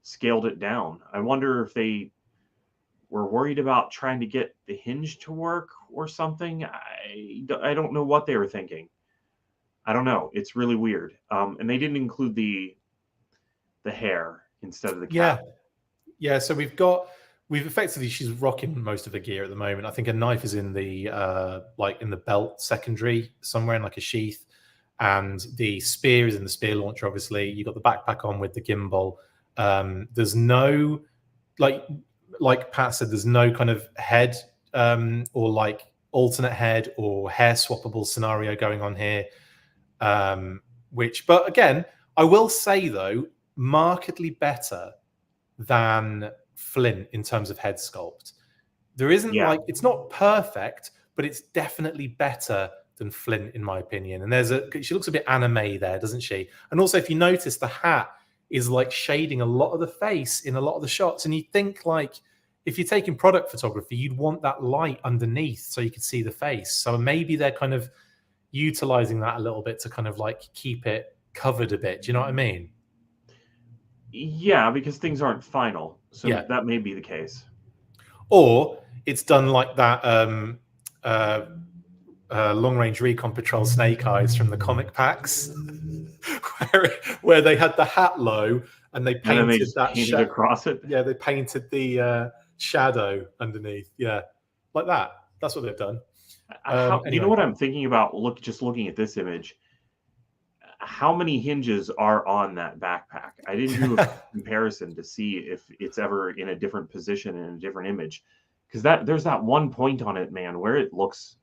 scaled it down. I wonder if they were worried about trying to get the hinge to work or something. I don't know what they were thinking. I don't know. It's really weird. And they didn't include the hair instead of the cap. Yeah. So we've effectively, she's rocking most of the gear at the moment. I think a knife is in the in the belt secondary somewhere in like a sheath, and the spear is in the spear launcher. Obviously, you got the backpack on with the gimbal. There's no like Pat said, there's no kind of head or like alternate head or hair swappable scenario going on here. But again, I will say though, markedly better than Flint in terms of head sculpt. There isn't it's not perfect, but it's definitely better than Flint in my opinion. And she looks a bit anime there, doesn't she? And also, if you notice, the hat is like shading a lot of the face in a lot of the shots, and you think like if you're taking product photography, you'd want that light underneath so you could see the face. So maybe they're kind of utilizing that a little bit to kind of like keep it covered a bit. Do you know what I mean? Yeah, because things aren't final, so that may be the case. Or it's done like that long-range recon patrol Snake Eyes from the comic packs, where they had the hat low and they painted painted across it. Yeah, they painted the shadow underneath. Yeah, like that. That's what they've done. Anyway. You know what I'm thinking about? Just looking at this image. How many hinges are on that backpack? I didn't do a comparison to see if it's ever in a different position in a different image, because there's that one point on it, man, where it looks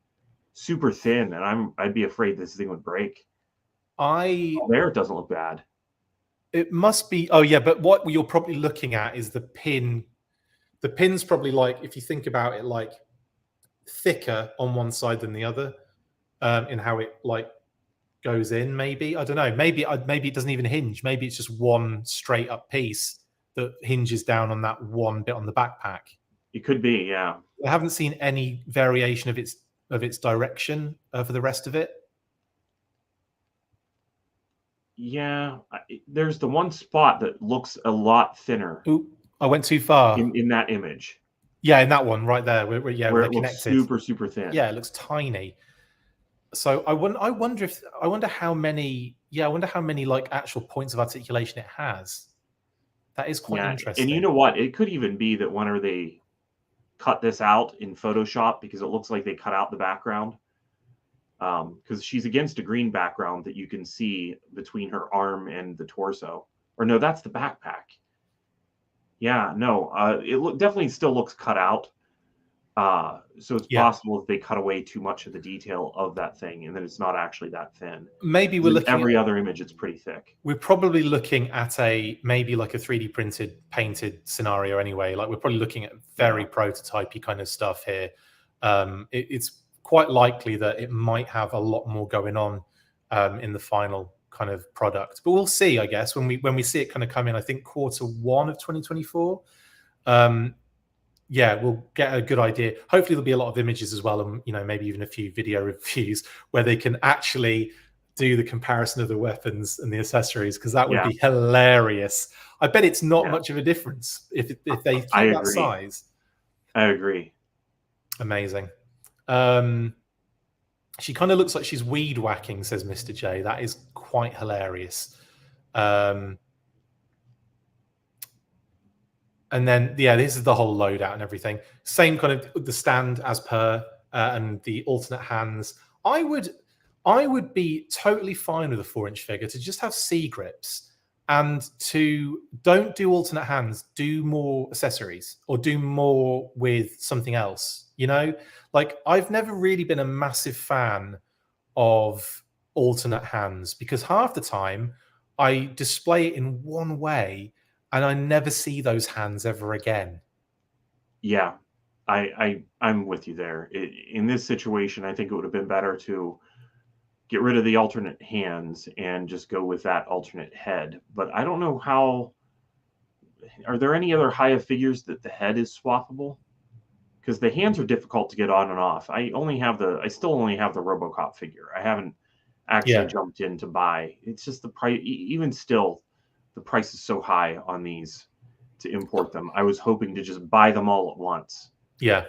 super thin, and I'd be afraid this thing would break. There it doesn't look bad. It must be. Oh yeah, but what you're probably looking at is the pin. The pin's probably like, if you think about it, like thicker on one side than the other, in how it like goes in. Maybe, I don't know, maybe it doesn't even hinge. Maybe it's just one straight up piece that hinges down on that one bit on the backpack. It could be, yeah. I haven't seen any variation of its direction for the rest of it. Yeah, there's the one spot that looks a lot thinner. Ooh, I went too far in that image. Yeah, in that one right there, where it looks super thin. Yeah, it looks tiny. So I wonder how many like actual points of articulation it has. That is quite interesting. And you know what? It could even be that whenever they cut this out in Photoshop, because it looks like they cut out the background, because she's against a green background that you can see between her arm and the torso. Or no, that's the backpack. Yeah, no, it definitely still looks cut out. So it's possible that they cut away too much of the detail of that thing, and then it's not actually that thin. Maybe we're looking every other image; it's pretty thick. We're probably looking at maybe like a 3D printed, painted scenario anyway. Like we're probably looking at very prototypey kind of stuff here. It's quite likely that it might have a lot more going on in the final kind of product, but we'll see. I guess when we see it kind of come in, I think Q1 of 2024. Yeah, we'll get a good idea. Hopefully there'll be a lot of images as well, and maybe even a few video reviews where they can actually do the comparison of the weapons and the accessories, because that would be hilarious. I bet it's not much of a difference if they keep that size. I agree. Amazing. She kind of looks like she's weed whacking, says Mr. J. That is quite hilarious. And then, yeah, this is the whole loadout and everything. Same kind of the stand as per, and the alternate hands. I would be totally fine with a 4-inch figure to just have C grips and to don't do alternate hands, do more accessories or do more with something else. You know, like I've never really been a massive fan of alternate hands because half the time I display it in one way and I never see those hands ever again. Yeah, I'm with you there. In this situation, I think it would have been better to get rid of the alternate hands and just go with that alternate head. But I don't know how. Are there any other HIYA figures that the head is swappable? Because the hands are difficult to get on and off. I still only have the RoboCop figure. I haven't actually jumped in to buy. It's just the price. Even still, the price is so high on these to import them. I was hoping to just buy them all at once. Yeah.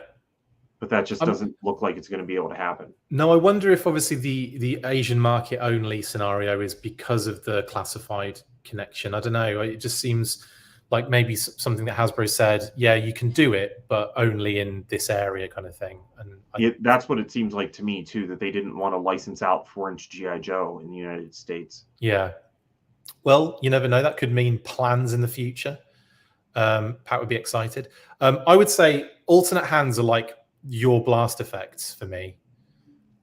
But that just doesn't look like it's going to be able to happen. No, I wonder if obviously the Asian market only scenario is because of the classified connection. I don't know. It just seems like maybe something that Hasbro said, yeah, you can do it, but only in this area kind of thing. And that's what it seems like to me, too, that they didn't want to license out 4-inch G.I. Joe in the United States. Yeah. Well, you never know. That could mean plans in the future. Pat would be excited. I would say alternate hands are like your blast effects for me.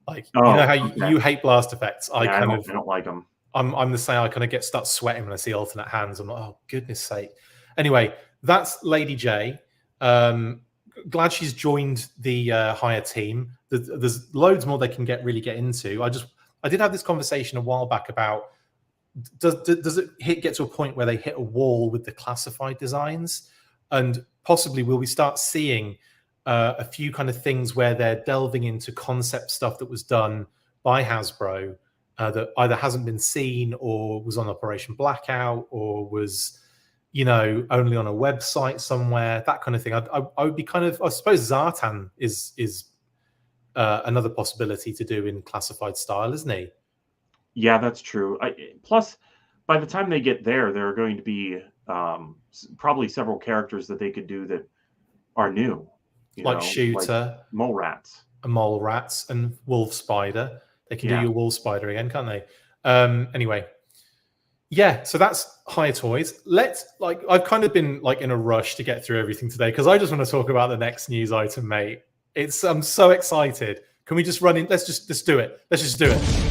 Like, you know how you hate blast effects. I don't like them. I'm the same. I kind of start sweating when I see alternate hands. I'm like, oh, goodness sake. Anyway, that's Lady J. Glad she's joined the HIYA team. There's loads more they can really get into. I did have this conversation a while back about does it get to a point where they hit a wall with the classified designs, and possibly will we start seeing a few kind of things where they're delving into concept stuff that was done by Hasbro that either hasn't been seen or was on Operation Blackout or was, you know, only on a website somewhere, that kind of thing. I would be kind of, I suppose Zartan is another possibility to do in classified style, isn't he? Yeah, that's true. Plus, by the time they get there are going to be probably several characters that they could do that are new. Like Shooter, like Mole Rats. Mole Rats, and Wolf Spider. They can do your Wolf Spider again, can't they? Anyway, yeah. So that's HIYA Toys. I've kind of been like in a rush to get through everything today because I just want to talk about the next news item, mate. I'm so excited. Can we just run in? Let's do it. Let's just do it.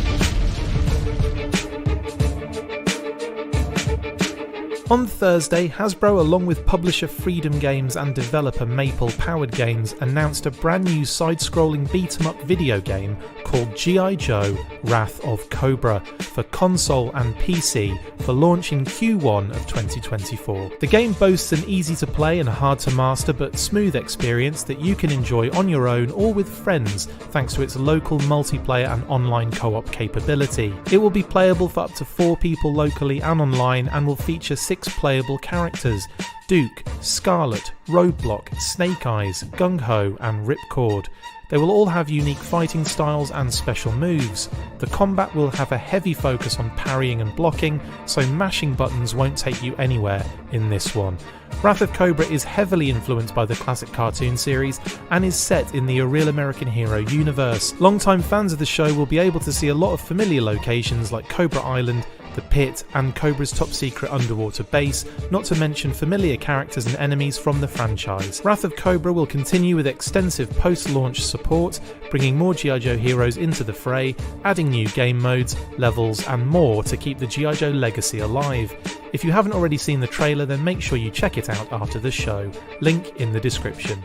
On Thursday, Hasbro, along with publisher Freedom Games and developer Maple Powered Games, announced a brand new side-scrolling beat-em-up video game called G.I. Joe Wrath of Cobra for console and PC for launch in Q1 of 2024. The game boasts an easy-to-play and hard-to-master but smooth experience that you can enjoy on your own or with friends thanks to its local multiplayer and online co-op capability. It will be playable for up to 4 people locally and online and will feature 6 playable characters: Duke, Scarlet, Roadblock, Snake Eyes, Gung Ho and Ripcord. They will all have unique fighting styles and special moves. The combat will have a heavy focus on parrying and blocking, so mashing buttons won't take you anywhere in this one. Wrath of Cobra is heavily influenced by the classic cartoon series and is set in the A Real American Hero universe. Longtime fans of the show will be able to see a lot of familiar locations like Cobra Island, the Pit and Cobra's top secret underwater base, not to mention familiar characters and enemies from the franchise. Wrath of Cobra will continue with extensive post-launch support, bringing more G.I. Joe heroes into the fray, adding new game modes, levels and more to keep the G.I. Joe legacy alive. If you haven't already seen the trailer, then make sure you check it out after the show. Link in the description.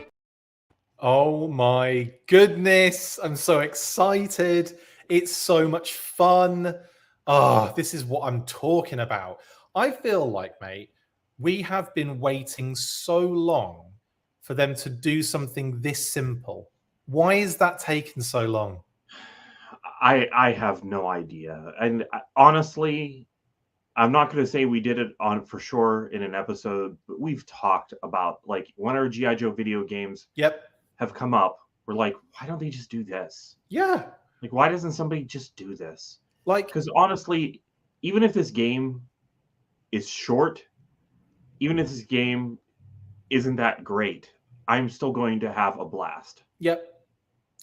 Oh my goodness, I'm so excited. It's so much fun. Oh, this is what I'm talking about. I feel like, mate, we have been waiting so long for them to do something this simple. Why is that taking so long? I have no idea. And honestly, I'm not going to say we did it on for sure in an episode, but we've talked about like when our G.I. Joe video games have come up, we're like, why don't they just do this? Yeah. Like, why doesn't somebody just do this? Like, because honestly, even if this game is short, even if this game isn't that great, I'm still going to have a blast. Yep.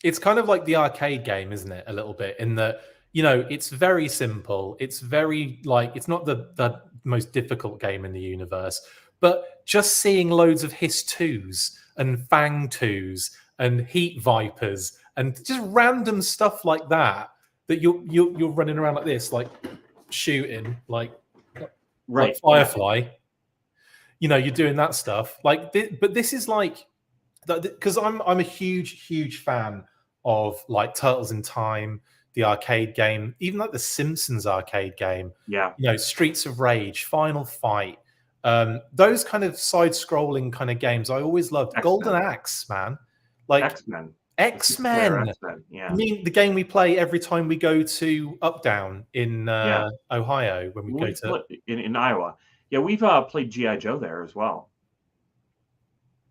It's kind of like the arcade game, isn't it? A little bit in that, you know, it's very simple. It's very like, it's not the most difficult game in the universe, but just seeing loads of Hiss 2s and Fang 2s and Heat Vipers and just random stuff like that, that you're running around like this, like shooting, like Firefly. You know, you're doing that stuff. Like, but this is like, because I'm a huge fan of like Turtles in Time, the arcade game, even like the Simpsons arcade game. Yeah. You know, Streets of Rage, Final Fight, those kind of side-scrolling kind of games I always loved. X-Men. Golden Axe, man. Like X-Men. X-Men. Yeah. I mean, the game we play every time we go to Up Down in Ohio when we go to in Iowa. Yeah, we've played G.I. Joe there as well.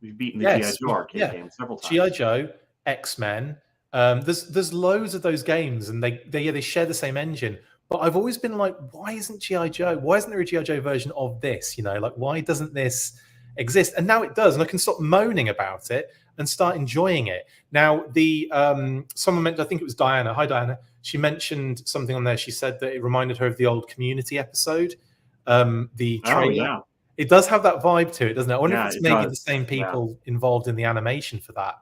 We've beaten the G.I. Joe arcade game several times. G.I. Joe, X-Men. There's loads of those games, and they share the same engine. But I've always been like, why isn't G.I. Joe? Why isn't there a G.I. Joe version of this? You know, like, why doesn't this exist? And now it does, and I can stop moaning about it and start enjoying it. Now, someone mentioned, I think it was Diana. Hi, Diana. She mentioned something on there. She said that it reminded her of the old Community episode. The trailer. Oh, yeah. It does have that vibe to it, doesn't it? I wonder if it's maybe the same people involved in the animation for that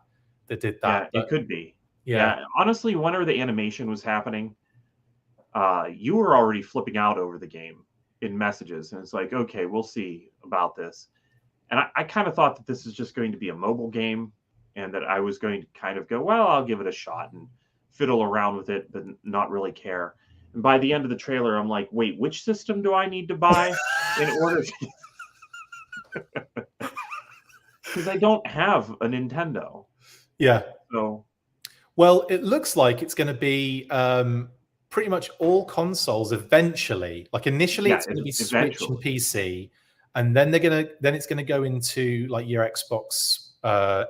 did that. Yeah, it could be. Yeah. Honestly, whenever the animation was happening, you were already flipping out over the game in messages. And it's like, okay, we'll see about this. And I kind of thought that this is just going to be a mobile game and that I was going to kind of go, well, I'll give it a shot and fiddle around with it, but not really care. And by the end of the trailer, I'm like, wait, which system do I need to buy in order to... Because I don't have a Nintendo. Yeah. So, well, it looks like it's going to be pretty much all consoles eventually. Like initially, it's going to be Switch and PC, and then it's going to go into like your Xbox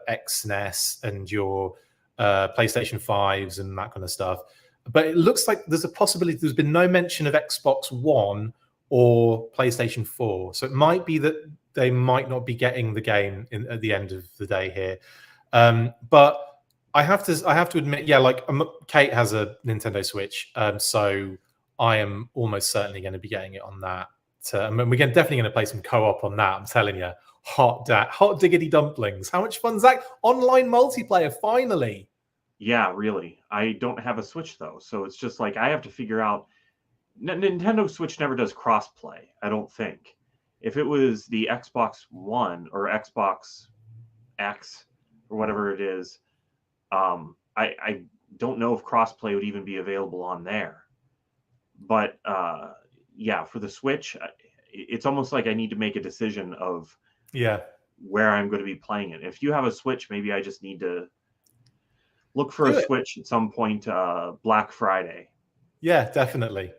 X and S and your PlayStation 5s and that kind of stuff. But it looks like there's a possibility. There's been no mention of Xbox One or PlayStation 4, so it might be that they might not be getting the game at the end of the day here. But I have to admit, yeah, like Kate has a Nintendo Switch, so I am almost certainly going to be getting it on that. I mean, we're definitely going to play some co-op on that. I'm telling you, hot diggity dumplings. How much fun is that? Online multiplayer, finally. Yeah, really. I don't have a Switch though, so it's just like I have to figure out. Nintendo Switch never does crossplay, I don't think. If it was the Xbox One or Xbox X or whatever it is, I don't know if crossplay would even be available on there. But yeah, for the Switch, it's almost like I need to make a decision of where I'm going to be playing it. If you have a Switch, maybe I just need to look for a Switch at some point Black Friday. Yeah, definitely.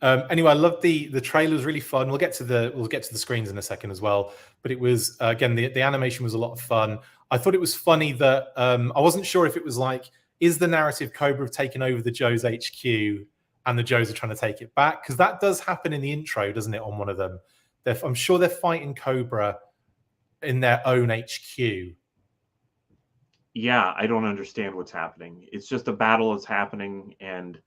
Anyway, I love the trailer. Was really fun. We'll get to the screens in a second as well. But it was again the animation was a lot of fun. I thought it was funny that I wasn't sure if it was like, is the narrative Cobra have taken over the Joe's HQ and the Joes are trying to take it back? Because that does happen in the intro, doesn't it? On one of them, I'm sure they're fighting Cobra in their own HQ. Yeah, I don't understand what's happening. It's just a battle is happening, and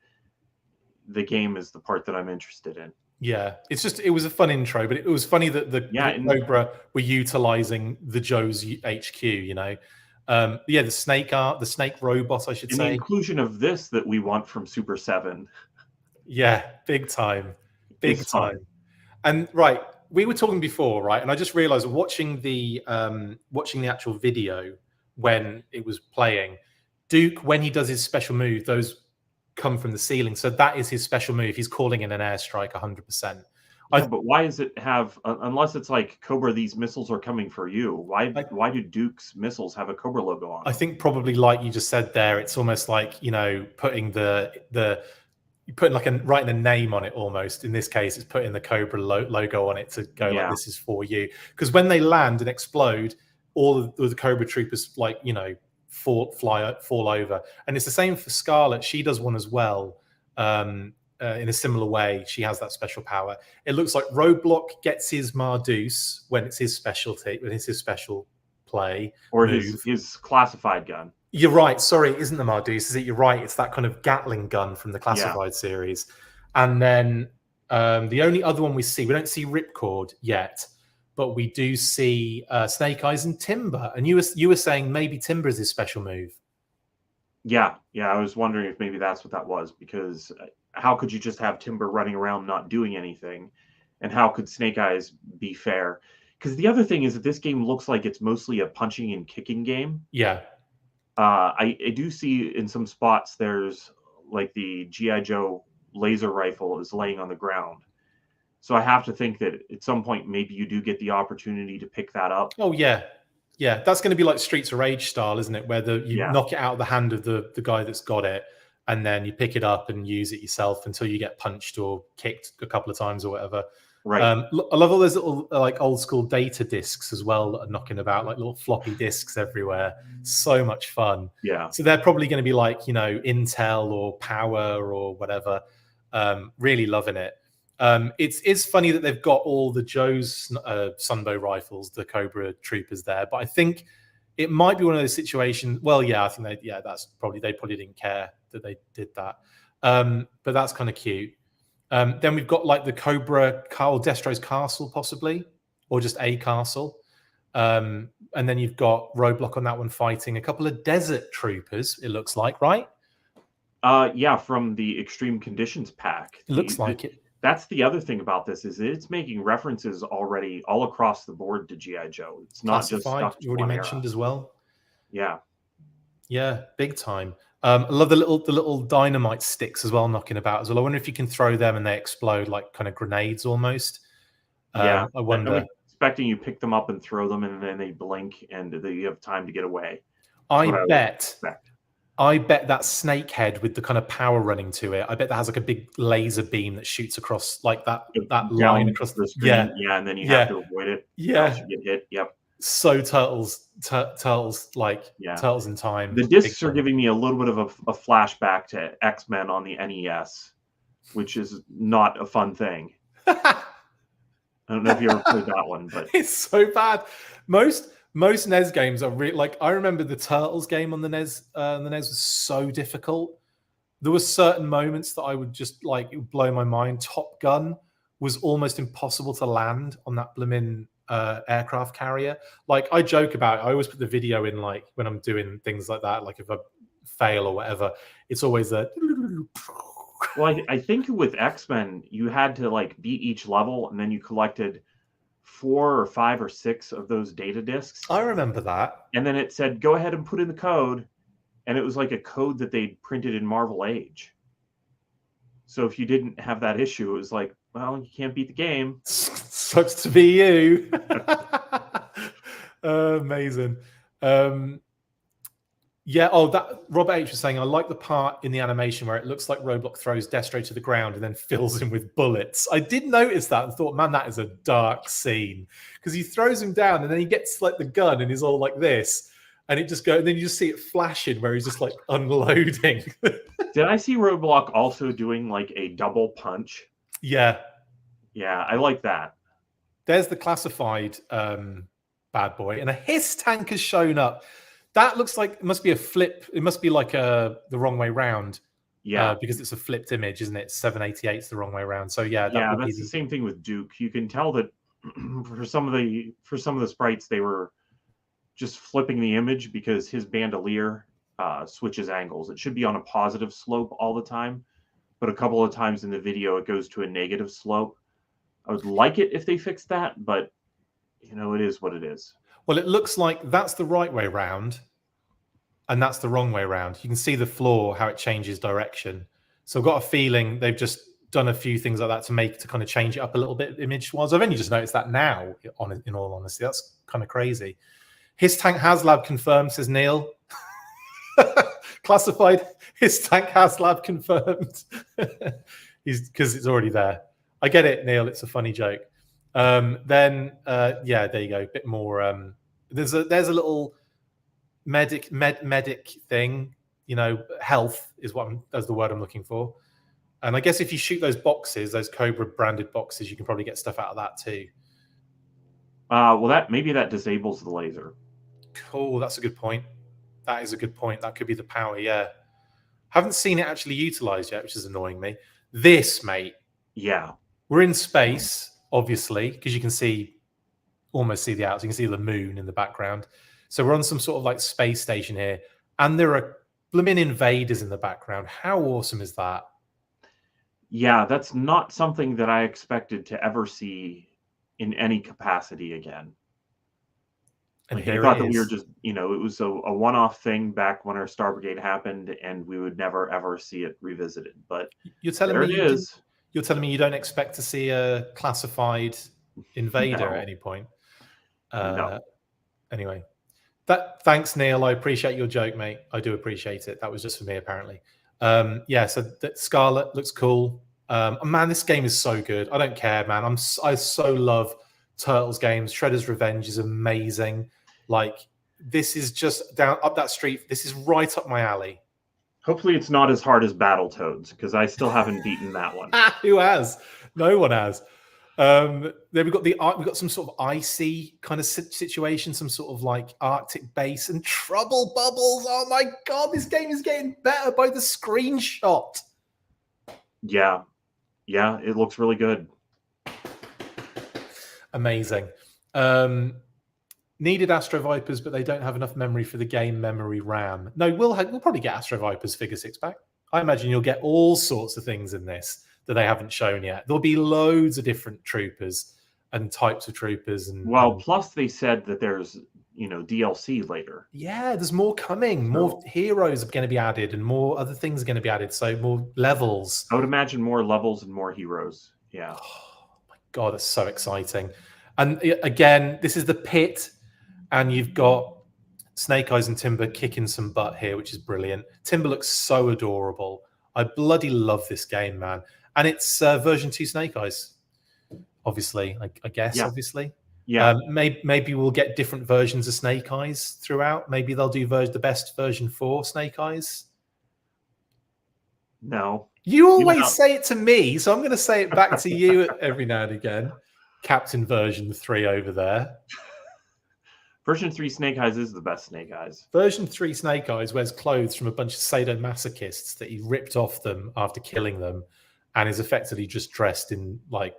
the game is the part that I'm interested in. Yeah, it was a fun intro, but it was funny that the Cobra were utilizing the Joe's HQ, you know. The snake robot, I should say. The inclusion of this that we want from Super 7. Yeah, big time. And right, we were talking before, right? And I just realized watching the actual video when it was playing, Duke, when he does his special move, those come from the ceiling. So that is his special move. He's calling in an airstrike 100%. Yeah, but why does it have, unless it's like, Cobra, these missiles are coming for you, why do Duke's missiles have a Cobra logo on them? I think probably like you just said there, it's almost like, you know, putting writing a name on it almost. In this case, it's putting the Cobra logo on it to go like, this is for you. Because when they land and explode, all of the Cobra troopers, like, you know, fall over. And it's the same for Scarlet. She does one as well. in a similar way, she has that special power. It looks like Roadblock gets his Marduce when it's his specialty, when it's his special play or move. his classified gun. You're right. Sorry, it isn't the Marduce, is it? You're right. It's that kind of Gatling gun from the classified series. And then the only other one we don't see Ripcord yet, but we do see Snake Eyes and Timber. And you were saying maybe Timber is his special move. Yeah. I was wondering if maybe that's what that was, because how could you just have Timber running around not doing anything? And how could Snake Eyes be fair? Because the other thing is that this game looks like it's mostly a punching and kicking game. Yeah. I do see in some spots there's like the G.I. Joe laser rifle is laying on the ground. So I have to think that at some point maybe you do get the opportunity to pick that up. Oh, yeah. Yeah, that's going to be like Streets of Rage style, isn't it? Where you knock it out of the hand of the guy that's got it, and then you pick it up and use it yourself until you get punched or kicked a couple of times or whatever. Right. I love all those little like old school data discs as well that are knocking about, like little floppy discs everywhere. So much fun. Yeah. So they're probably going to be like, Intel or Power or whatever. Really loving it. It's funny that they've got all the Joe's Sunbow rifles, the Cobra troopers there, but I think it might be one of those situations. Well, yeah, I think they probably didn't care that they did that. But that's kind of cute. Then we've got like the Cobra or Destro's castle, possibly, or just a castle. And then you've got Roadblock on that one fighting a couple of desert troopers, it looks like, right? Yeah, from the Extreme Conditions pack. It looks like it. That's the other thing about this, is it's making references already all across the board to G.I. Joe. It's not just stuff you already mentioned as well. Yeah. Yeah, big time. I love the little dynamite sticks as well knocking about as well. I wonder if you can throw them and they explode like kind of grenades almost. Yeah, I wonder. I'm expecting you pick them up and throw them, and then they blink and you have time to get away. I bet that snake head with the kind of power running to it, I bet that has like a big laser beam that shoots across like that line across the screen. Yeah, and then you have to avoid it. Yeah. You get hit. Yep. So Turtles in Time. The discs are giving me a little bit of a flashback to X-Men on the NES, which is not a fun thing. I don't know if you ever played that one, but it's so bad. Most NES games are really like, I remember the Turtles game on the NES. The NES was so difficult. There were certain moments that I would just like, it would blow my mind. Top Gun was almost impossible to land on that blimmin' aircraft carrier. Like, I joke about it. I always put the video in, like when I'm doing things like that, like if I fail or whatever, it's always a well, I think with X-Men you had to like beat each level, and then you collected 4 or 5 or 6 of those data discs. I remember that. And then it said go ahead and put in the code, and it was like a code that they'd printed in Marvel Age. So if you didn't have that issue, it was like, well, you can't beat the game. Sucks to be you. Amazing. Yeah. Oh, that Robert H was saying, I like the part in the animation where it looks like Roadblock throws Destro to the ground and then fills him with bullets. I did notice that and thought, man, that is a dark scene, because he throws him down and then he gets like the gun and he's all like this. And it just goes, and then you just see it flashing where he's just like unloading. Did I see Roadblock also doing like a double punch? Yeah. Yeah, I like that. There's the classified bad boy, and a hiss tank has shown up. That looks like it must be a flip. It must be like the wrong way round. Yeah, because it's a flipped image, isn't it? 788's the wrong way around. So yeah, that's the same thing with Duke. You can tell that for some of the sprites, they were just flipping the image because his bandolier switches angles. It should be on a positive slope all the time, but a couple of times in the video it goes to a negative slope. I would like it if they fixed that, but it is what it is. Well, it looks like that's the right way round and that's the wrong way round. You can see the floor, how it changes direction. So I've got a feeling they've just done a few things like that to kind of change it up a little bit image-wise. I've only just noticed that now, in all honesty. That's kind of crazy. His tank HasLab confirmed, says Neil. Classified, his tank HasLab confirmed. Because it's already there. I get it, Neil. It's a funny joke. Then there you go. A bit more. There's a little medic thing. Health is that's the word I'm looking for. And I guess if you shoot those boxes, those Cobra branded boxes, you can probably get stuff out of that too. Well, maybe that disables the laser. Cool, that's a good point. That is a good point. That could be the power, yeah. Haven't seen it actually utilized yet, which is annoying me. This, mate. Yeah. We're in space, obviously, because you can almost see the outs. You can see the moon in the background. So we're on some sort of like space station here. And there are blooming invaders in the background. How awesome is that? Yeah, that's not something that I expected to ever see in any capacity again. And like, I thought that we were just, it was a one-off thing back when our Star Brigade happened, and we would never ever see it revisited. But you're telling there me it is. You're telling me you don't expect to see a classified invader at any point? No. Anyway, thanks, Neil. I appreciate your joke, mate. I do appreciate it. That was just for me, apparently. Yeah, so that Scarlet looks cool. Man, this game is so good. I don't care, man. I so love Turtles games. Shredder's Revenge is amazing. Like, this is just up that street. This is right up my alley. Hopefully it's not as hard as Battletoads, because I still haven't beaten that one. Who has? No one has. Then we've got some sort of icy kind of situation, some sort of like Arctic base and trouble bubbles. Oh my god, this game is getting better by the screenshot. Yeah, it looks really good. Amazing. Needed Astro Vipers, but they don't have enough memory for the game memory RAM. No, we'll probably get Astro Vipers figure 6-pack. I imagine you'll get all sorts of things in this that they haven't shown yet. There'll be loads of different troopers and types of troopers. Plus they said that there's DLC later. Yeah, there's more coming. More heroes are going to be added, and more other things are going to be added. So more levels. I would imagine more levels and more heroes. Yeah. Oh my god, that's so exciting. And again, this is the pit. And you've got Snake Eyes and Timber kicking some butt here, which is brilliant. Timber looks so adorable. I bloody love this game, man. And it's version 2 Snake Eyes, obviously, I guess, obviously. Yeah. Maybe we'll get different versions of Snake Eyes throughout. Maybe they'll do the best version 4 Snake Eyes. No. You always say it to me, so I'm going to say it back to you every now and again. Captain version 3 over there. Version 3 Snake Eyes is the best Snake Eyes. Version 3 Snake Eyes wears clothes from a bunch of sadomasochists that he ripped off them after killing them, and is effectively just dressed in like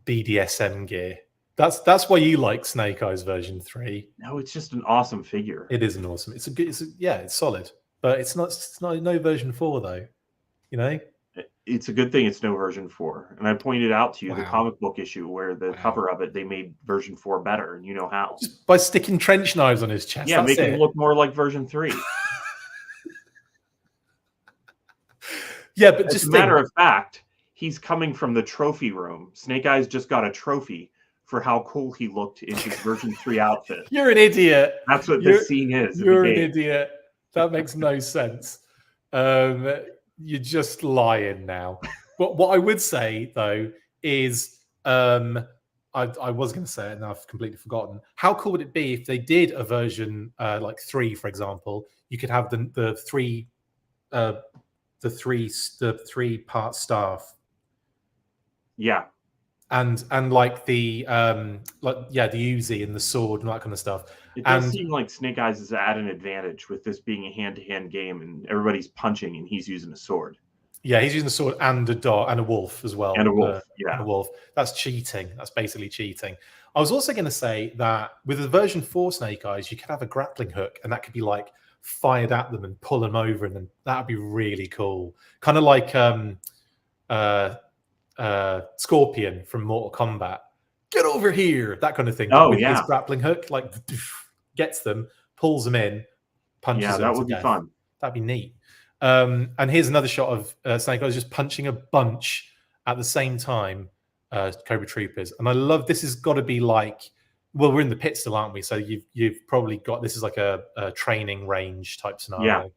BDSM gear. That's why you like Snake Eyes version 3. No, it's just an awesome figure. It is an awesome. It's solid, but it's not no version 4 though. It's a good thing it's no version 4. And I pointed out to you the comic book issue where the cover of it, they made version 4 better, and you know how. Just by sticking trench knives on his chest. Yeah, make it look more like version 3. Yeah, but just as a matter of fact, he's coming from the trophy room. Snake Eyes just got a trophy for how cool he looked in his version 3 outfit. You're an idiot. That's what this scene is. You're an idiot. That makes no sense. You're just lying now. But what I would say though is, I was going to say it and I've completely forgotten. How cool would it be if they did a version like 3, for example? You could have the three part staff. Yeah. And like the Uzi and the sword and that kind of stuff. It does seem like Snake Eyes is at an advantage with this being a hand-to-hand game, and everybody's punching and he's using a sword. Yeah, he's using a sword and a dog and a wolf as well. And a wolf, and a wolf. That's cheating. That's basically cheating. I was also going to say that with the version 4 Snake Eyes, you could have a grappling hook, and that could be like fired at them and pull them over, and then that would be really cool. Kind of like Scorpion from Mortal Kombat. Get over here, that kind of thing. Oh, with yeah. his grappling hook, like gets them, pulls them in, punches them. Yeah, that would be fun. That'd be neat. And here's another shot of Snake Eyes just punching a bunch at the same time, Cobra Troopers. And I love this. Has got to be like, well, we're in the pit still, aren't we? So you've probably got, this is like a training range type scenario.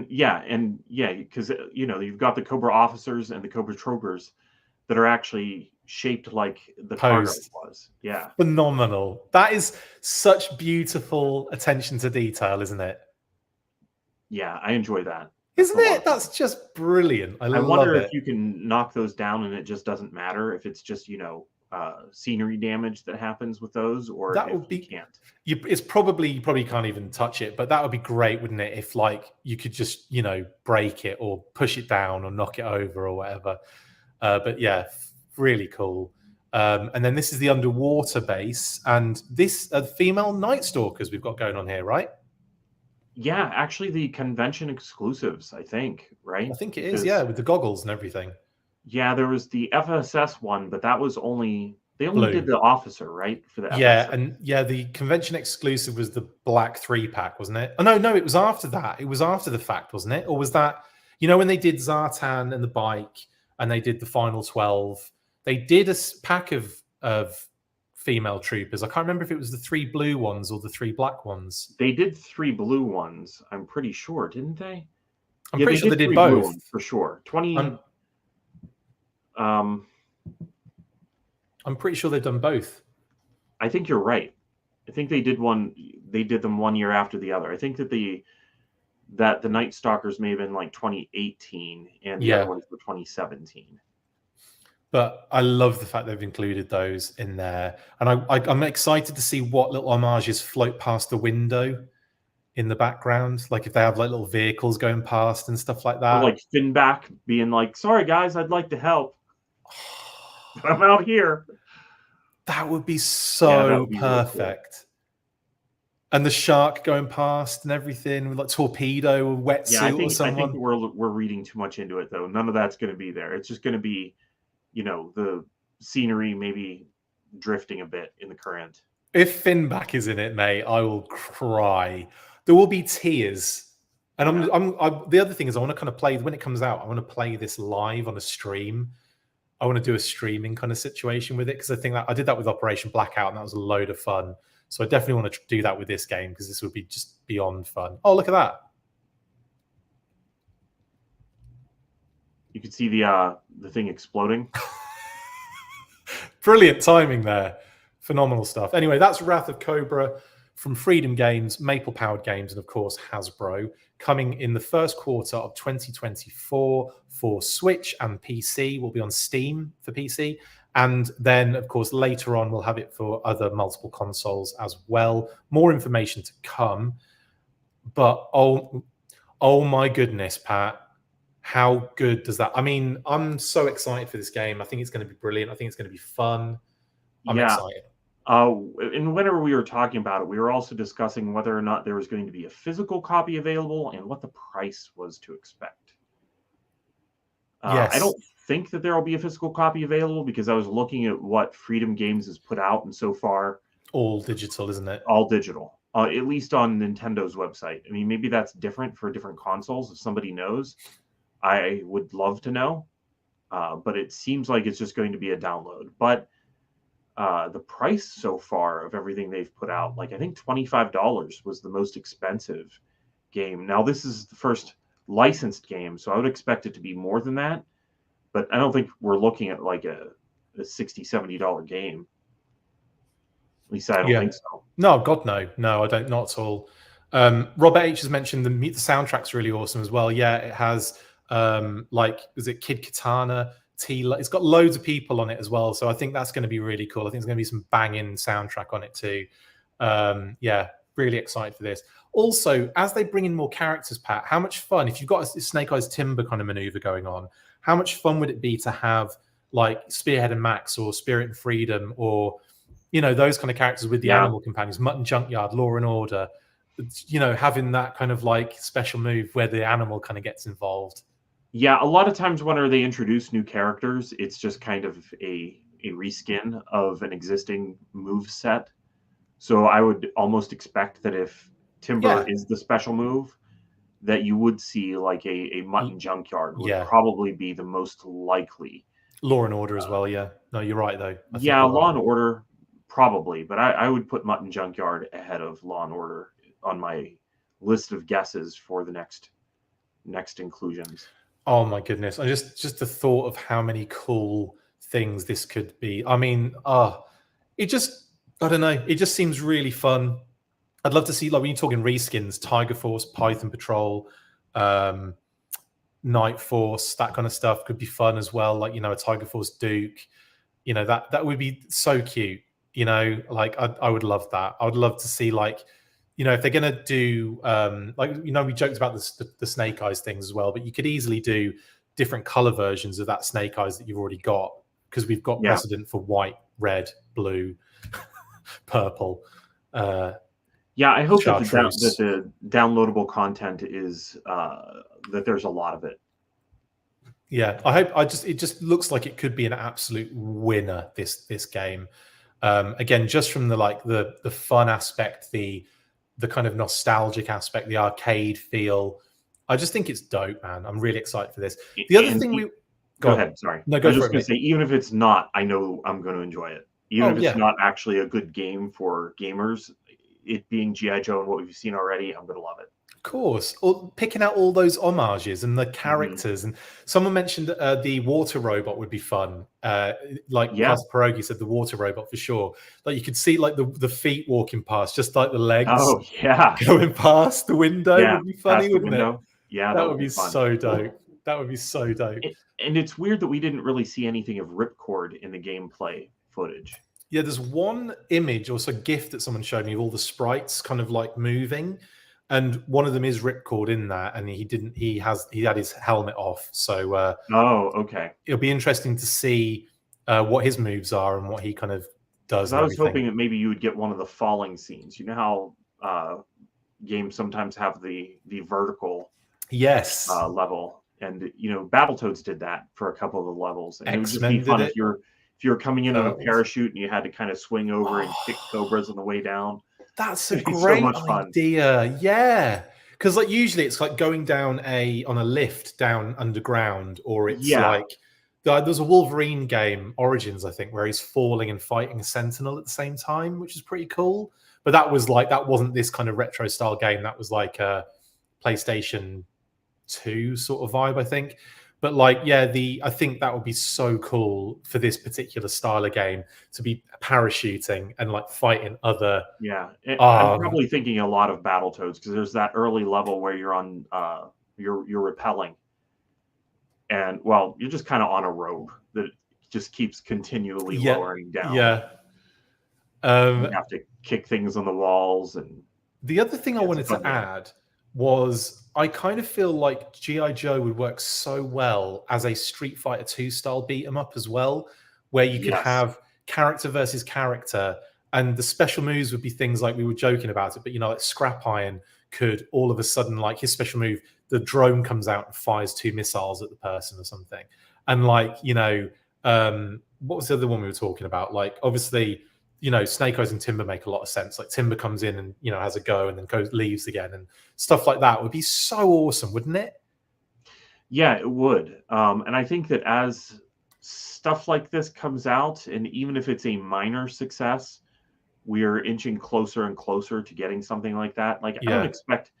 Yeah. Because you've got the Cobra officers and the Cobra Troopers that are actually shaped like the cargo was. Yeah. Phenomenal. That is such beautiful attention to detail, isn't it? Yeah, I enjoy that. That's Isn't a lot it? of fun. That's just brilliant. I I love wonder if it. you can knock those down and it just doesn't matter if it's just, scenery damage that happens with those, or That if would you be. can't. It's probably you probably can't even touch it, but that would be great, wouldn't it? If like you could just break it or push it down or knock it over or whatever. But yeah, really cool. And then this is the underwater base, and this female Night Stalkers we've got going on here, right? Yeah, actually, the convention exclusives, I think, right? I think it is, yeah, Because with the goggles and everything. yeah, there was the FSS one, but that was they only did Blue. the officer, right, for the Yeah, FSS. and yeah, the convention exclusive was the black 3-pack, wasn't it? Oh no, it was after that. It was after the fact, wasn't it? Or was that when they did Zartan and the bike and they did the final 12, they did a pack of female troopers. I can't remember if it was the 3 blue ones or the 3 black ones. They did 3 blue ones, I'm pretty sure, didn't they? I'm Yeah, pretty they sure did they did 3 blue both. ones for sure. 20. I'm pretty sure they've done both. I think you're right. I think they did one. They did them one year after the other. I think that the Night Stalkers may have been like 2018, and the other ones were 2017. But I love the fact they've included those in there, and I'm excited to see what little homages float past the window in the background, like if they have like little vehicles going past and stuff like that. Or like Finback being like, "Sorry guys, I'd like to help. I'm out here." That would be so perfect. Really cool. And the shark going past and everything with like torpedo or wetsuit or someone. I think we're reading too much into it though. None of that's going to be there. It's just going to be, the scenery maybe drifting a bit in the current. If Finback is in it, mate, I will cry. There will be tears. And the other thing is I want to kind of play, when it comes out, I want to play this live on a stream. I want to do a streaming kind of situation with it, because I think that I did that with Operation Blackout and that was a load of fun. So I definitely want to do that with this game, because this would be just beyond fun. Oh, look at that. You can see the thing exploding. Brilliant timing there. Phenomenal stuff. Anyway, that's Wrath of Cobra from Freedom Games, Maple Powered Games, and of course Hasbro, coming in the first quarter of 2024 for Switch and PC. Will be on Steam for PC. And then, of course, later on, we'll have it for other multiple consoles as well. More information to come. But oh my goodness, Pat. How good does that? I mean, I'm so excited for this game. I think it's going to be brilliant. I think it's going to be fun. I'm excited. And whenever we were talking about it, we were also discussing whether or not there was going to be a physical copy available and what the price was to expect. Yes. I don't think that there will be a physical copy available, because I was looking at what Freedom Games has put out, and so far, all digital, isn't it? All digital, at least on Nintendo's website. I mean, maybe that's different for different consoles. If somebody knows, I would love to know. But it seems like it's just going to be a download. But the price so far of everything they've put out, like I think $25 was the most expensive game. Now, this is the first licensed game, so I would expect it to be more than that. But I don't think we're looking at like a $60, $70 game. At least I don't think so. No, God, no. No, I don't. Not at all. Robert H has mentioned the soundtrack's really awesome as well. Yeah, it has is it Kid Katana? It's got loads of people on it as well. So I think that's going to be really cool. I think there's going to be some banging soundtrack on it too. Yeah, really excited for this. Also, as they bring in more characters, Pat, how much fun, if you've got a Snake Eyes Timber kind of maneuver going on, how much fun would it be to have like Spearhead and Max or Spirit and Freedom, or those kind of characters with the animal companions, Mutton Junkyard, Law and Order, having that kind of like special move where the animal kind of gets involved. Yeah, a lot of times whenever they introduce new characters, it's just kind of a reskin of an existing move set. So I would almost expect that if Timber is the special move, that you would see like a Mutton Junkyard would probably be the most likely. Law and Order as well, yeah. No, you're right though. Law and Order probably, but I would put Mutton Junkyard ahead of Law and Order on my list of guesses for the next inclusions. Oh my goodness. Just the thought of how many cool things this could be. I mean, I don't know. It just seems really fun. I'd love to see, like when you're talking reskins, Tiger Force, Python Patrol, Night Force, that kind of stuff could be fun as well. Like, you know, a Tiger Force Duke, you know, that would be so cute. You know, like I would love that. I would love to see, like, you know, if they're gonna do like, you know, we joked about the Snake Eyes things as well, but you could easily do different color versions of that Snake Eyes that you've already got, because we've got precedent for white, red, blue, purple. Yeah, I hope that the downloadable content is that there's a lot of it. Yeah, I hope. It just looks like it could be an absolute winner, this game. Again, just from the fun aspect, the kind of nostalgic aspect, the arcade feel. I just think it's dope, man. I'm really excited for this. The other thing we go ahead. Sorry, no, go I was for just going to say, even if it's not, I know I'm going to enjoy it. Even if it's not actually a good game for gamers, it being G.I. Joe and what we've seen already, I'm going to love it. Of course, or picking out all those homages and the characters. And someone mentioned the water robot would be fun. Like Pierogi said, the water robot for sure. Like you could see like the feet walking past, just like the legs. Oh yeah, going past the window would be funny, wouldn't it? Yeah, that would be so dope. That would be so dope. And it's weird that we didn't really see anything of Ripcord in the gameplay footage. Yeah, there's one image, also GIF that someone showed me of all the sprites kind of like moving. And one of them is Ripcord in that, and he had his helmet off. So okay. It'll be interesting to see what his moves are and what he kind of does. I was hoping that maybe you would get one of the falling scenes. You know how games sometimes have the vertical level, and you know Battletoads did that for a couple of the levels. And it would just be fun if you're coming in on a parachute and you had to kind of swing over and kick cobras on the way down. That's a great idea. Yeah. Because like usually it's like going down on a lift down underground, or it's like there's a Wolverine game, Origins, I think, where he's falling and fighting a Sentinel at the same time, which is pretty cool. But that wasn't this kind of retro style game. That was like a PlayStation 2 sort of vibe, I think. But like, I think that would be so cool for this particular style of game, to be parachuting and like fighting other. Yeah, I'm probably thinking a lot of Battletoads, because there's that early level where you're on, you're rappelling, and well, you're just kind of on a rope that just keeps continually lowering down. Yeah, you have to kick things on the walls. And the other thing I wanted to add was, I kind of feel like G.I. Joe would work so well as a Street Fighter 2 style beat 'em up as well, where you could have character versus character, and the special moves would be things like, we were joking about it, but you know, like Scrap Iron could all of a sudden, like his special move, the drone comes out and fires 2 missiles at the person or something. And like, you know, what was the other one we were talking about? Like, obviously, you know, Snake Eyes and Timber make a lot of sense. Like Timber comes in and, you know, has a go and then leaves again, and stuff like that would be so awesome, wouldn't it? Yeah, it would. And I think that as stuff like this comes out, and even if it's a minor success, we're inching closer and closer to getting something like that. Like, I don't expect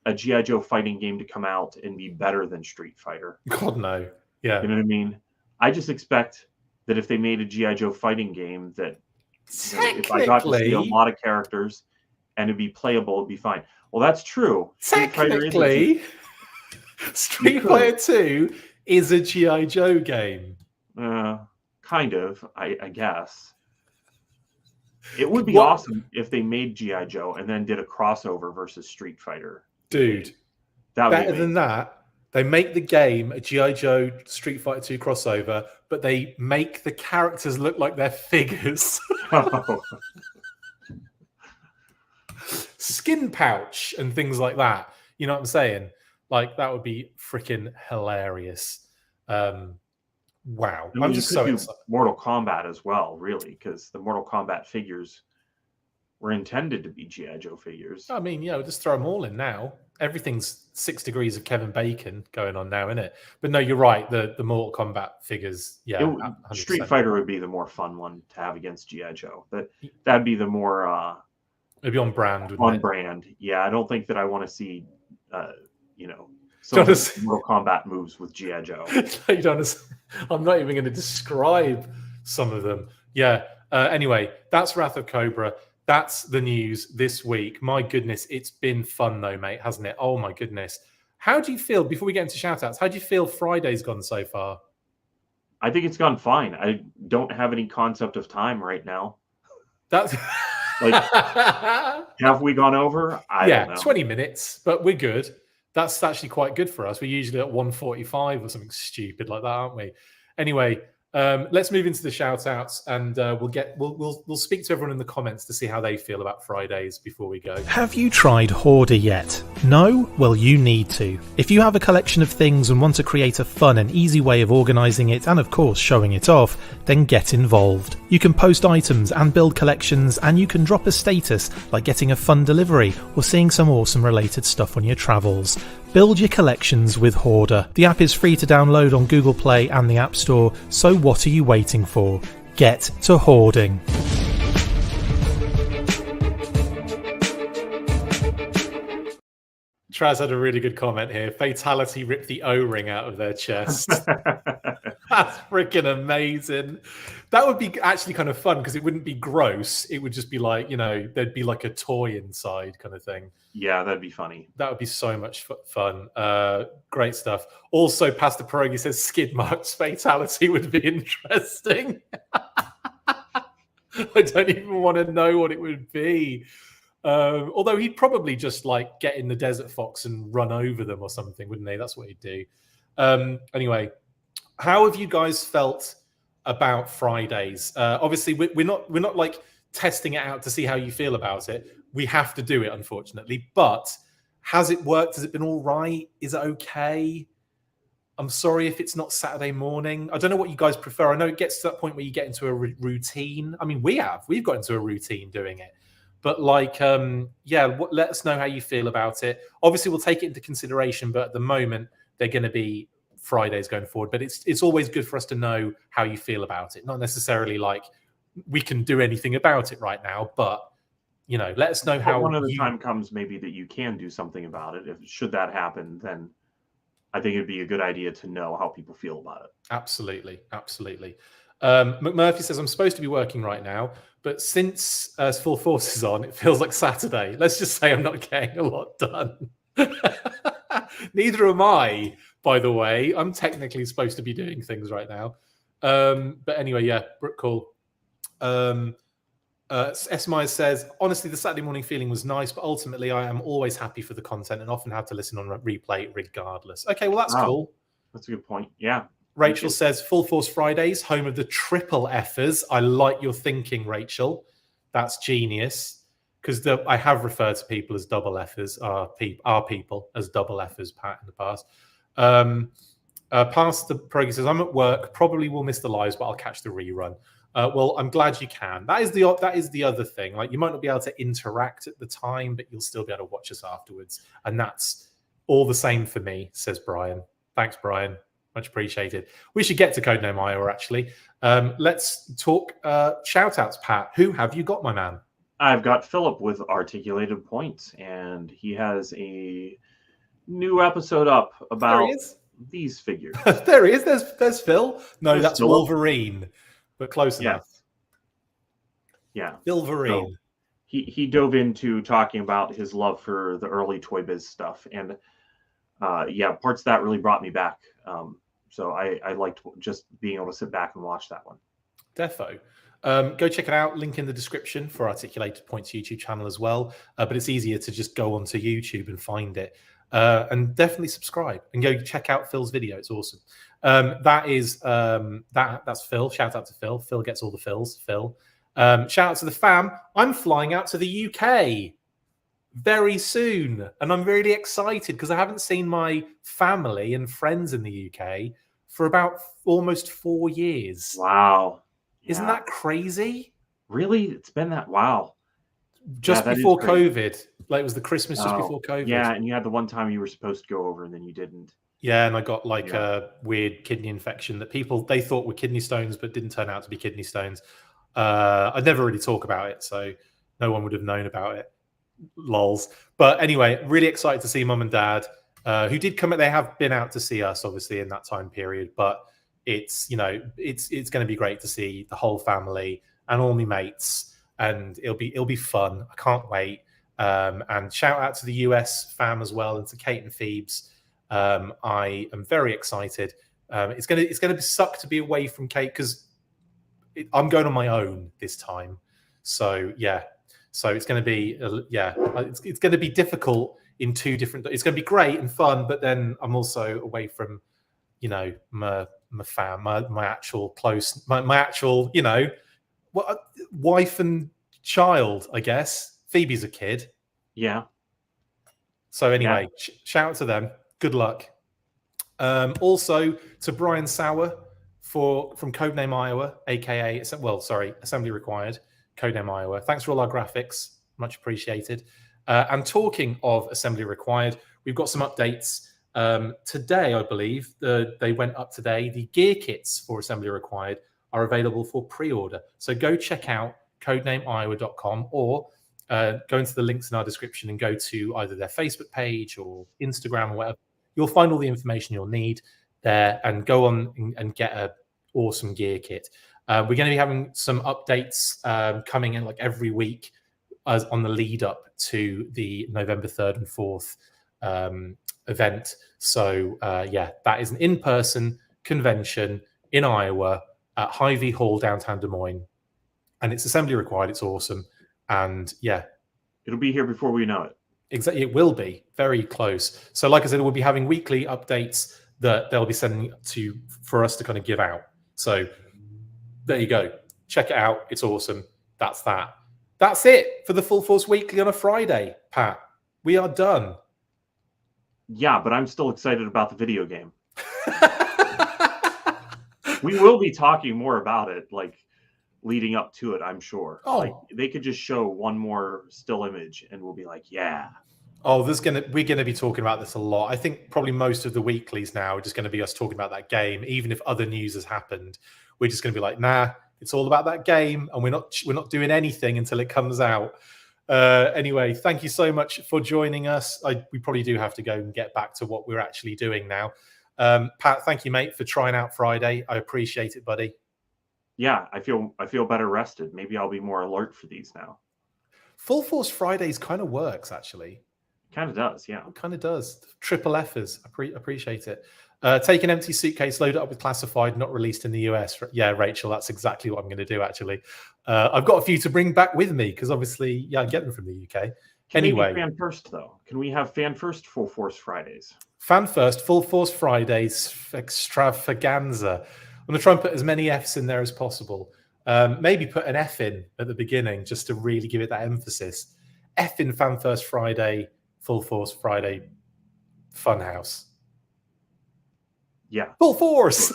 a G.I. Joe fighting game to come out and be better than Street Fighter. God, no. Yeah. You know what I mean? I just expect that if they made a G.I. Joe fighting game, that if I got to see a lot of characters and it'd be playable, it'd be fine. Well, that's true. Technically, Street Fighter 2 is a G.I. Joe game. Kind of, I guess. It would be awesome if they made G.I. Joe and then did a crossover versus Street Fighter. Dude, better than that, they make the game a G.I. Joe Street Fighter 2 crossover, but they make the characters look like they're figures. Skin pouch and things like that. You know what I'm saying? Like, that would be freaking hilarious. Wow. I mean, I'm just so excited. Mortal Kombat as well, really, because the Mortal Kombat figures were intended to be G.I. Joe figures. I mean, you know, just throw them all in now. Everything's 6 degrees of Kevin Bacon going on now, isn't it? But no, you're right. The Mortal Kombat figures, Street Fighter would be the more fun one to have against G.I. Joe. That'd be the more it'd be on brand. On brand, yeah. I don't think that I want to see, you know, some Mortal Kombat moves with G.I. Joe. I'm not even going to describe some of them. Yeah. Anyway, that's Wrath of Cobra. That's the news this week. My goodness, it's been fun though, mate, hasn't it? Oh my goodness. How do you feel, before we get into shout outs, how do you feel Friday's gone so far? I think it's gone fine. I don't have any concept of time right now. That's like, have we gone over? I don't know. 20 minutes, but we're good. That's actually quite good for us. We're usually at 1:45 or something stupid like that, aren't we? Anyway, let's move into the shout outs, and we'll speak to everyone in the comments to see how they feel about Fridays before we go. Have you tried Hoarder yet? No? Well, you need to. If you have a collection of things and want to create a fun and easy way of organising it and of course showing it off, then get involved. You can post items and build collections, and you can drop a status like getting a fun delivery or seeing some awesome related stuff on your travels. Build your collections with Hoarder. The app is free to download on Google Play and the App Store, so what are you waiting for? Get to hoarding. Traz had a really good comment here. Fatality ripped the O-ring out of their chest. That's freaking amazing. That would be actually kind of fun because it wouldn't be gross. It would just be like, there'd be like a toy inside kind of thing. Yeah, that'd be funny. That would be so much fun. Great stuff. Also, Pastor Pierogi says skid marks fatality would be interesting. I don't even want to know what it would be. Although he'd probably just like get in the Desert Fox and run over them or something, wouldn't he? That's what he'd do. Anyway, how have you guys felt about Fridays? Obviously, we're not like testing it out to see how you feel about it. We have to do it, unfortunately. But has it worked? Has it been all right? Is it okay? I'm sorry if it's not Saturday morning. I don't know what you guys prefer. I know it gets to that point where you get into a routine. I mean, we've got into a routine doing it. But let us know how you feel about it. Obviously, we'll take it into consideration, but at the moment, they're going to be Fridays going forward. But it's always good for us to know how you feel about it. Not necessarily like we can do anything about it right now, but let us know how. One of the time comes maybe that you can do something about it. If should that happen, then I think it'd be a good idea to know how people feel about it. Absolutely. McMurphy says, I'm supposed to be working right now, but since Full Force is on, it feels like Saturday. Let's just say I'm not getting a lot done. Neither am I, by the way. I'm technically supposed to be doing things right now. But anyway, yeah, cool. S. Myers says, honestly, the Saturday morning feeling was nice, but ultimately I am always happy for the content and often have to listen on replay regardless. Okay, well, that's cool. That's a good point. Yeah. Rachel says, Full Force Fridays, home of the triple Fers. I like your thinking, Rachel. That's genius. Because I have referred to people as double Fers, our people as double Fers, Pat, in the past. Pastor Pierogi says, I'm at work, probably will miss the lives, but I'll catch the rerun. Well, I'm glad you can. That is the other thing. Like, you might not be able to interact at the time, but you'll still be able to watch us afterwards. And that's all the same for me, says Brian. Thanks, Brian. Much appreciated. We should get to Codename Iowa, actually. Let's talk shout-outs, Pat. Who have you got, my man? I've got Philip with Articulated Points, and he has a new episode up about these figures. There he is. There's Phil. No, There's that's Philip. Wolverine, but close enough. Yeah. Wolverine. So he dove into talking about his love for the early Toy Biz stuff, and parts of that really brought me back. So I liked just being able to sit back and watch that one. Defo. Go check it out. Link in the description for Articulated Points YouTube channel as well. But it's easier to just go onto YouTube and find it. And definitely subscribe and go check out Phil's video. It's awesome. That's Phil. Shout out to Phil. Phil gets all the Phils. Phil. Shout out to the fam. I'm flying out to the UK very soon, and I'm really excited because I haven't seen my family and friends in the UK for about almost 4 years. Wow. Isn't that crazy? Really? It's been that? Wow. Just before COVID. Like, it was the Christmas just before COVID. Yeah, and you had the one time you were supposed to go over and then you didn't. Yeah, and I got a weird kidney infection that they thought were kidney stones, but didn't turn out to be kidney stones. I'd never really talk about it, so no one would have known about it. Lols. But anyway, really excited to see Mum and Dad, who did come. They have been out to see us, obviously, in that time period. But it's it's going to be great to see the whole family and all my mates, and it'll be fun. I can't wait. And shout out to the US fam as well, and to Kate and Phoebes. I am very excited. It's gonna suck to be away from Kate because I'm going on my own this time. So yeah, so it's going to be it's going to be difficult in two different. It's going to be great and fun, but then I'm also away from, you know, my fam, my actual close, my actual, you know, wife and child. I guess Phoebe's a kid. Yeah. So anyway, shout out to them. Good luck. Also to Brian Sauer from Codename Iowa, aka Assembly Required, Codename Iowa. Thanks for all our graphics, much appreciated. And talking of Assembly Required, we've got some updates today. I believe they went up today. The gear kits for Assembly Required are available for pre-order. So go check out codenameiowa.com or go into the links in our description and go to either their Facebook page or Instagram or whatever. You'll find all the information you'll need there and go on and get an awesome gear kit. We're going to be having some updates coming in like every week on the lead up to the November 3rd and 4th event. So yeah, that is an in-person convention in Iowa at Hy-Vee Hall, downtown Des Moines. And it's Assembly Required. It's awesome. And yeah. It'll be here before we know it. Exactly. It will be very close. So like I said, we'll be having weekly updates that they'll be sending for us to kind of give out. So there you go. Check it out. It's awesome. That's that. That's it for the Full Force Weekly on a Friday, Pat. We are done. Yeah, but I'm still excited about the video game. We will be talking more about it, like leading up to it, I'm sure. Oh, like they could just show one more still image and we'll be like, yeah. Oh, we're gonna be talking about this a lot. I think probably most of the weeklies now are just going to be us talking about that game. Even if other news has happened, we're just going to be like, nah, it's all about that game, and we're not doing anything until it comes out. Anyway, thank you so much for joining us. We probably do have to go and get back to what we're actually doing now. Pat, thank you, mate, for trying out Friday. I appreciate it, buddy. Yeah, I feel better rested. Maybe I'll be more alert for these now. Full Force Fridays kind of works, actually. Kind of does, yeah. It kind of does. Triple F's. Appreciate it. Take an empty suitcase, load it up with classified, not released in the US. Yeah, Rachel, that's exactly what I'm going to do, actually. I've got a few to bring back with me because obviously, I get them from the UK. Anyway. Fan first, though. Can we have fan first Full Force Fridays? Fan first, Full Force Fridays extravaganza. I'm going to try and put as many F's in there as possible. Maybe put an F in at the beginning just to really give it that emphasis. F in Fan First Friday, Full Force Friday, Funhouse. Yeah. Full Force!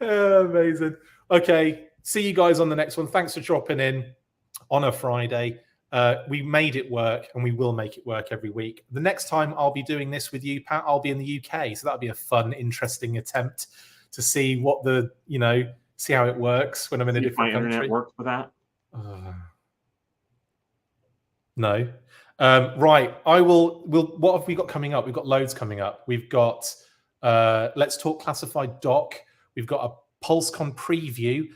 Amazing. Okay, see you guys on the next one. Thanks for dropping in on a Friday. We made it work, and we will make it work every week. The next time I'll be doing this with you, Pat, I'll be in the UK. So that'll be a fun, interesting attempt to see what see how it works when I'm in a different country. My internet works for that? No. Right. What have we got coming up? We've got loads coming up. We've got Let's Talk Classified Doc. We've got a PulseCon preview.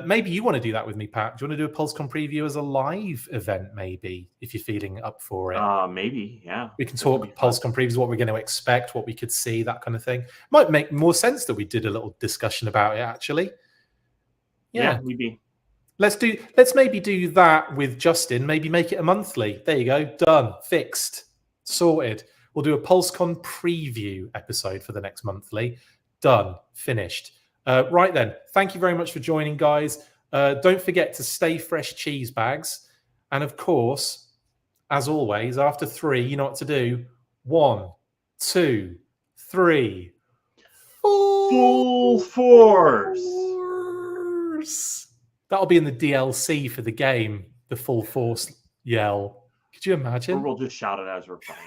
Maybe you want to do that with me, Pat. Do you want to do a PulseCon preview as a live event, maybe, if you're feeling up for it? Maybe, yeah. We can talk PulseCon previews, what we're going to expect, what we could see, that kind of thing. Might make more sense that we did a little discussion about it, actually. Yeah, maybe. Let's maybe do that with Justin. Maybe make it a monthly. There you go. Done. Fixed. Sorted. We'll do a PulseCon preview episode for the next monthly. Done. Finished. Right then, thank you very much for joining, guys. Don't forget to stay fresh cheese bags. And of course, as always, after 3, you know what to do. 1, 2, 3. Full Force! That'll be in the DLC for the game, the Full Force yell. Could you imagine? Or we'll just shout it as we're playing.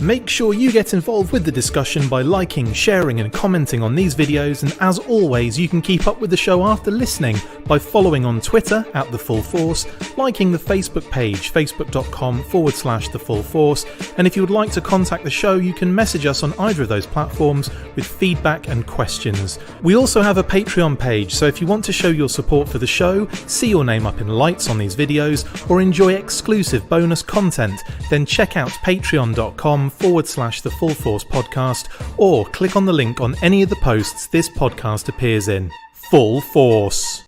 Make sure you get involved with the discussion by liking, sharing and commenting on these videos, and as always you can keep up with the show after listening by following on Twitter @The Full Force, liking the Facebook page facebook.com/The Full Force, and if you would like to contact the show you can message us on either of those platforms with feedback and questions. We also have a Patreon page, so if you want to show your support for the show, see your name up in lights on these videos, or enjoy exclusive bonus content, then check out patreon.com/The Full Force Podcast, or click on the link on any of the posts this podcast appears in. Full Force.